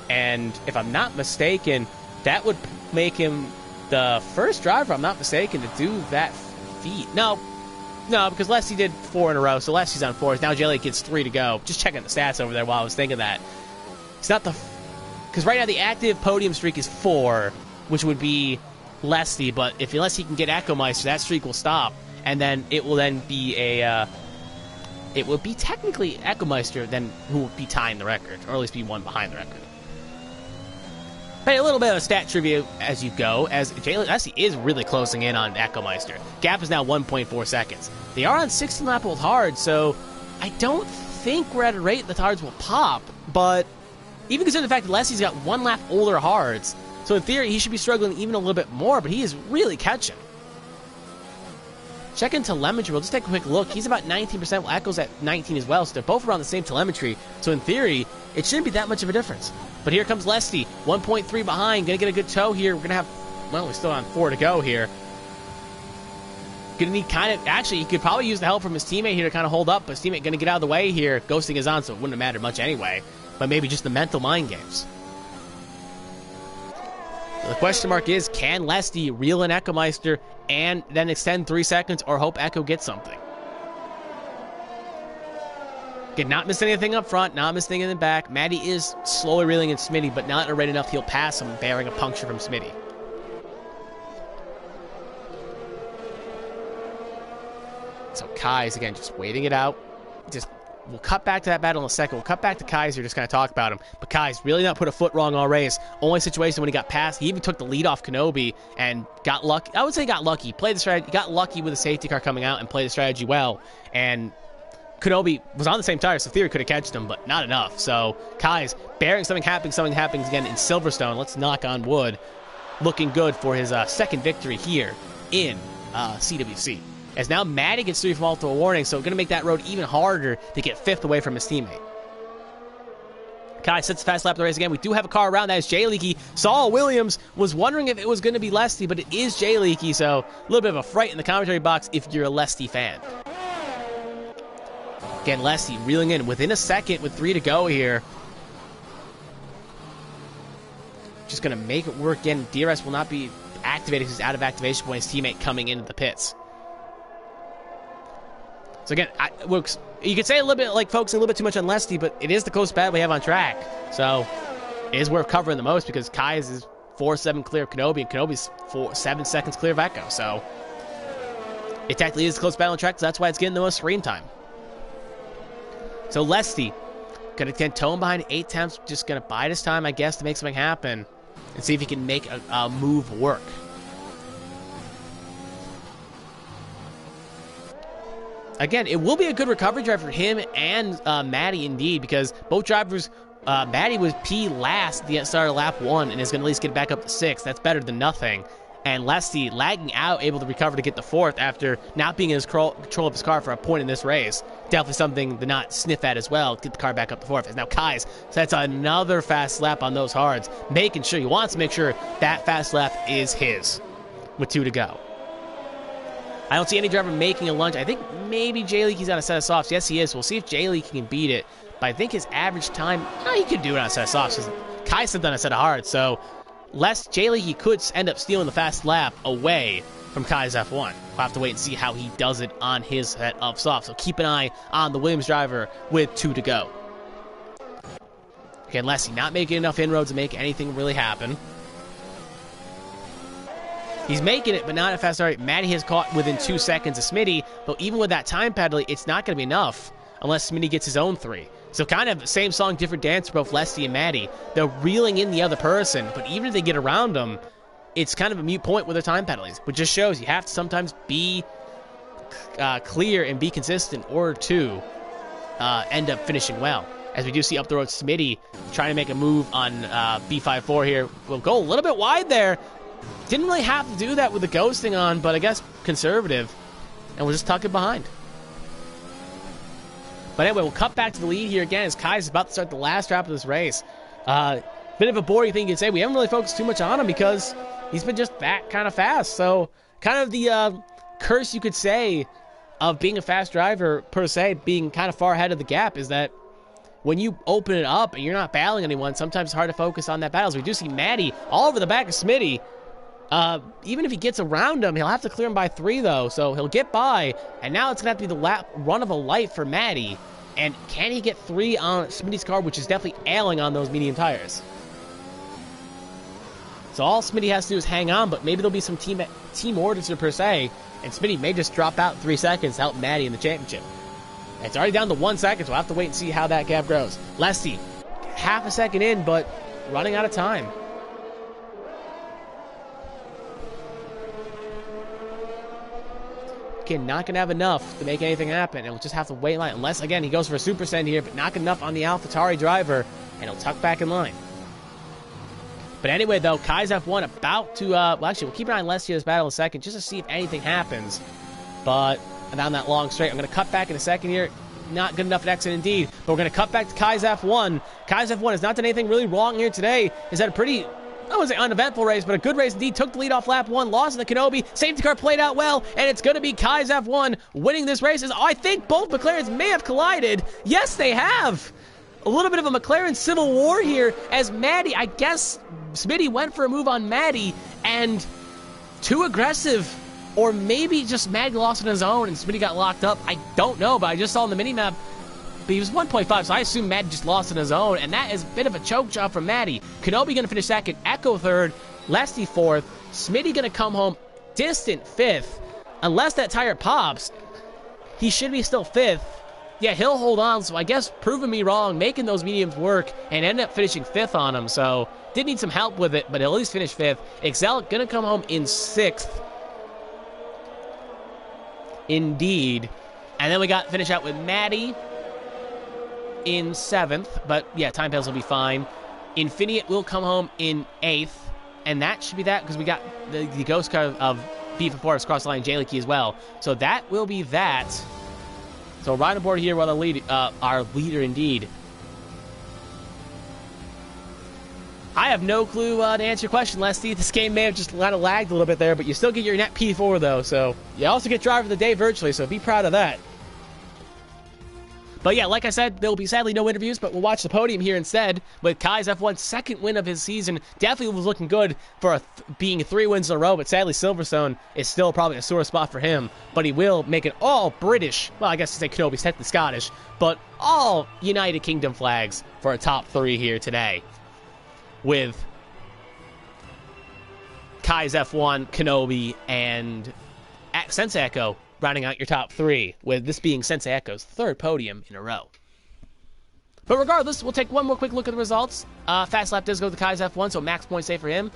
And if I'm not mistaken, that would make him the first driver, if I'm not mistaken, to do that feat. No, because Leslie did 4 in a row, so Leslie's on 4. Now Jelly gets 3 to go. Just checking the stats over there while I was thinking that. It's not the... Because right now the active podium streak is 4, which would be Leslie, but unless he can get Echo Meister, that streak will stop, and then it will then be a... it would be technically Echo Meister then who would be tying the record, or at least be one behind the record. But a little bit of a stat trivia as you go, as Jalen Leslie is really closing in on Echo Meister. Gap is now 1.4 seconds. They are on 16 lap old hard, so I don't think we're at a rate that the hards will pop, but even considering the fact that Leslie's got 1 lap older hards, so in theory he should be struggling even a little bit more, but he is really catching. Check in telemetry, we'll just take a quick look. He's about 19%, while Echo's at 19 as well, so they're both around the same telemetry, so in theory, it shouldn't be that much of a difference. But here comes Leslie, 1.3 behind, gonna get a good tow here. We're gonna have, well, we're still on 4 to go here. Gonna need actually, he could probably use the help from his teammate here to kind of hold up, but his teammate gonna get out of the way here. Ghosting is on, so it wouldn't have mattered much anyway, but maybe just the mental mind games. So the question mark is, can Leslie reel in Echo Meister and then extend 3 seconds, or hope Echo gets something? Again, not missing anything up front, not missing anything in the back. Maddie is slowly reeling in Smitty, but not rate enough. He'll pass him, bearing a puncture from Smitty. So Kai's, again, just waiting it out. We'll cut back to that battle in a second. We'll cut back to Kai's here, just kind of talk about him. But Kai's really not put a foot wrong all race. Only situation when he got past, he even took the lead off Kenobi and got lucky. I would say got lucky. Played the strategy, got lucky with the safety car coming out and played the strategy well. And Kenobi was on the same tire, so Theory could have catched him, but not enough. So Kai's bearing something happens again in Silverstone. Let's knock on wood. Looking good for his second victory here in CWC. As now Maddie gets 3 from multiple warning, so going to make that road even harder to get 5th away from his teammate. Kai sets the fast lap of the race again. We do have a car around. That is Jay Leakey. Saul Williams was wondering if it was going to be Leslie, but it is Jay Leakey, so a little bit of a fright in the commentary box if you're a Leslie fan. Again, Leslie reeling in within a second with 3 to go here. Just going to make it work again. DRS will not be activated because he's out of activation point. His teammate coming into the pits. So again, you could say a little bit like focusing a little bit too much on Leslie, but it is the close battle we have on track. So it is worth covering the most because Kai's is 4-7 clear of Kenobi, and Kenobi's 7 seconds clear of Echo. So it technically is a close battle on track, so that's why it's getting the most screen time. So Leslie, gonna get towing behind 8 attempts, just gonna bide his time, I guess, to make something happen and see if he can make a move work. Again, it will be a good recovery drive for him and Maddie indeed, because both drivers, Maddie was P last at the start of lap 1 and is going to at least get back up to 6th. That's better than nothing. And Leslie lagging out, able to recover to get the 4th after not being in his control of his car for a point in this race. Definitely something to not sniff at as well. Get the car back up to 4th. As now Kai's sets another fast lap on those hards, making sure he wants to make sure that fast lap is his with 2 to go. I don't see any driver making a lunge. I think maybe Jay Leakey's on a set of softs. Yes, he is. We'll see if Jay Leakey can beat it. But I think his average time, he could do it on a set of softs, because Kai's done a set of hards. So Jay Leakey could end up stealing the fast lap away from Kai's F1. We'll have to wait and see how he does it on his set of softs. So keep an eye on the Williams driver with 2 to go. Again, Leslie not making enough inroads to make anything really happen. He's making it, but not at a fast start. Maddie has caught within 2 seconds of Smitty, but even with that time penalty, it's not going to be enough unless Smitty gets his own 3. So kind of same song, different dance for both Leslie and Maddie. They're reeling in the other person, but even if they get around them, it's kind of a moot point with their time penalties, which just shows you have to sometimes be clear and be consistent in order to end up finishing well. As we do see up the road, Smitty trying to make a move on B54 here. We'll go a little bit wide there. Didn't really have to do that with the ghosting on, but I guess conservative. And we'll just tuck it behind. But anyway, we'll cut back to the lead here again as Kai's about to start the last lap of this race. bit of a boring thing you could say. We haven't really focused too much on him because he's been just that kind of fast. So kind of the curse you could say of being a fast driver, per se, being kind of far ahead of the gap, is that when you open it up and you're not battling anyone, sometimes it's hard to focus on that battle. So we do see Maddie all over the back of Smitty. Even if he gets around him, he'll have to clear him by 3, though. So he'll get by, and now it's going to have to be the run of a light for Maddie. And can he get 3 on Smitty's car, which is definitely ailing on those medium tires? So all Smitty has to do is hang on, but maybe there'll be some team orders per se, and Smitty may just drop out 3 seconds to help Maddie in the championship. It's already down to 1 second, so we'll have to wait and see how that gap grows. Lesty, half a second in, but running out of time. Again, not going to have enough to make anything happen, and we'll just have to wait in line. Unless, again, he goes for a super send here, but not enough on the AlphaTauri driver, and he'll tuck back in line. But anyway, though, Kai's F1 about to, well, actually, we'll keep an eye on Lestia's battle in a second, just to see if anything happens. But down that long straight, I'm going to cut back in a second here. Not good enough at exit indeed, but we're going to cut back to Kai's F1. Kai's F1 has not done anything really wrong here today. He's had a pretty, I wouldn't say uneventful race, but a good race indeed. Took the lead off lap 1, lost in the Kenobi. Safety car played out well, and it's going to be Kai's F1 winning this race. As I think both McLarens may have collided. Yes, they have. A little bit of a McLaren civil war here, as Maddie, I guess Smitty went for a move on Maddie, and too aggressive, or maybe just Maddie lost on his own and Smitty got locked up. I don't know, but I just saw on the minimap, but he was 1.5, so I assume Maddie just lost on his own, and that is a bit of a choke job from Maddie. Kenobi going to finish second, Echo third, Lesty fourth, Smitty going to come home distant fifth. Unless that tire pops, he should be still fifth. Yeah, he'll hold on, so I guess proving me wrong, making those mediums work, and end up finishing 5th on him. So, did need some help with it, but he'll at least finish 5th. Excel gonna come home in 6th. Indeed. And then we got finish out with Maddie in 7th, but yeah, time pails will be fine. Infinite will come home in 8th, and that should be that, because we got the ghost car of Beef and Forest cross the line, J-Leaky as well. So that will be that. So right aboard here while our leader indeed. I have no clue to answer your question, Lesty. This game may have just kind of lagged a little bit there, but you still get your net P4 though, so you also get driver of the day virtually, so be proud of that. But yeah, like I said, there will be sadly no interviews, but we'll watch the podium here instead with Kai's F1's second win of his season. Definitely was looking good for being 3 wins in a row, but sadly Silverstone is still probably a sore spot for him. But he will make it all British, well, I guess to say Kenobi's technically Scottish, but all United Kingdom flags for a top 3 here today. With Kai's F1, Kenobi, and Sensei Echo rounding out your top 3, with this being Sensei Echo's 3rd podium in a row. But regardless, we'll take one more quick look at the results. Fast lap does go to Kai's F1, so max points save for him.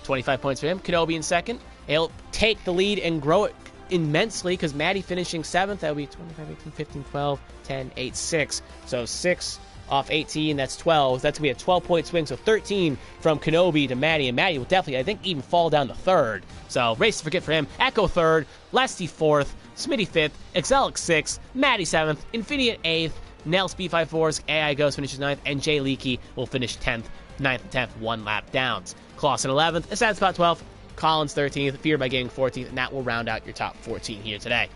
25 points for him. Kenobi in second. He'll take the lead and grow it immensely, because Maddie finishing 7th. That would be 25, 18, 15, 12, 10, 8, 6. So 6 off 18, that's 12. That's going to be a 12-point swing, so 13 from Kenobi to Maddie, and Maddie will definitely, I think, even fall down to 3rd. So, race to forget for him. Echo 3rd, Lesty 4th, Smitty 5th, Exelic 6th, Maddie 7th, Infinite 8th, Nels B54's AI Ghost finishes 9th, and Jay Leakey will finish 10th, 9th and 10th, 1 lap downs. Clausen 11th, Assad Spot 12th, Collins 13th, Fear by Gaming 14th, and that will round out your top 14 here today.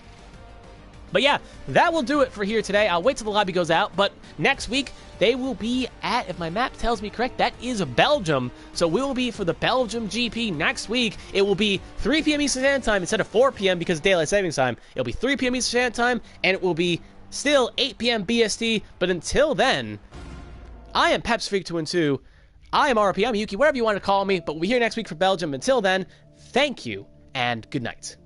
But yeah, that will do it for here today. I'll wait till the lobby goes out, but next week, they will be at, if my map tells me correct, that is Belgium. So we will be for the Belgium GP next week. It will be 3 p.m. Eastern Standard Time instead of 4 p.m. because of Daylight Savings Time. It'll be 3 p.m. Eastern Standard Time, and it will be still 8 p.m. BST. But until then, I am PepsFreak212. I am RP. I'm Yuki, whatever you want to call me, but we'll be here next week for Belgium. Until then, thank you, and good night.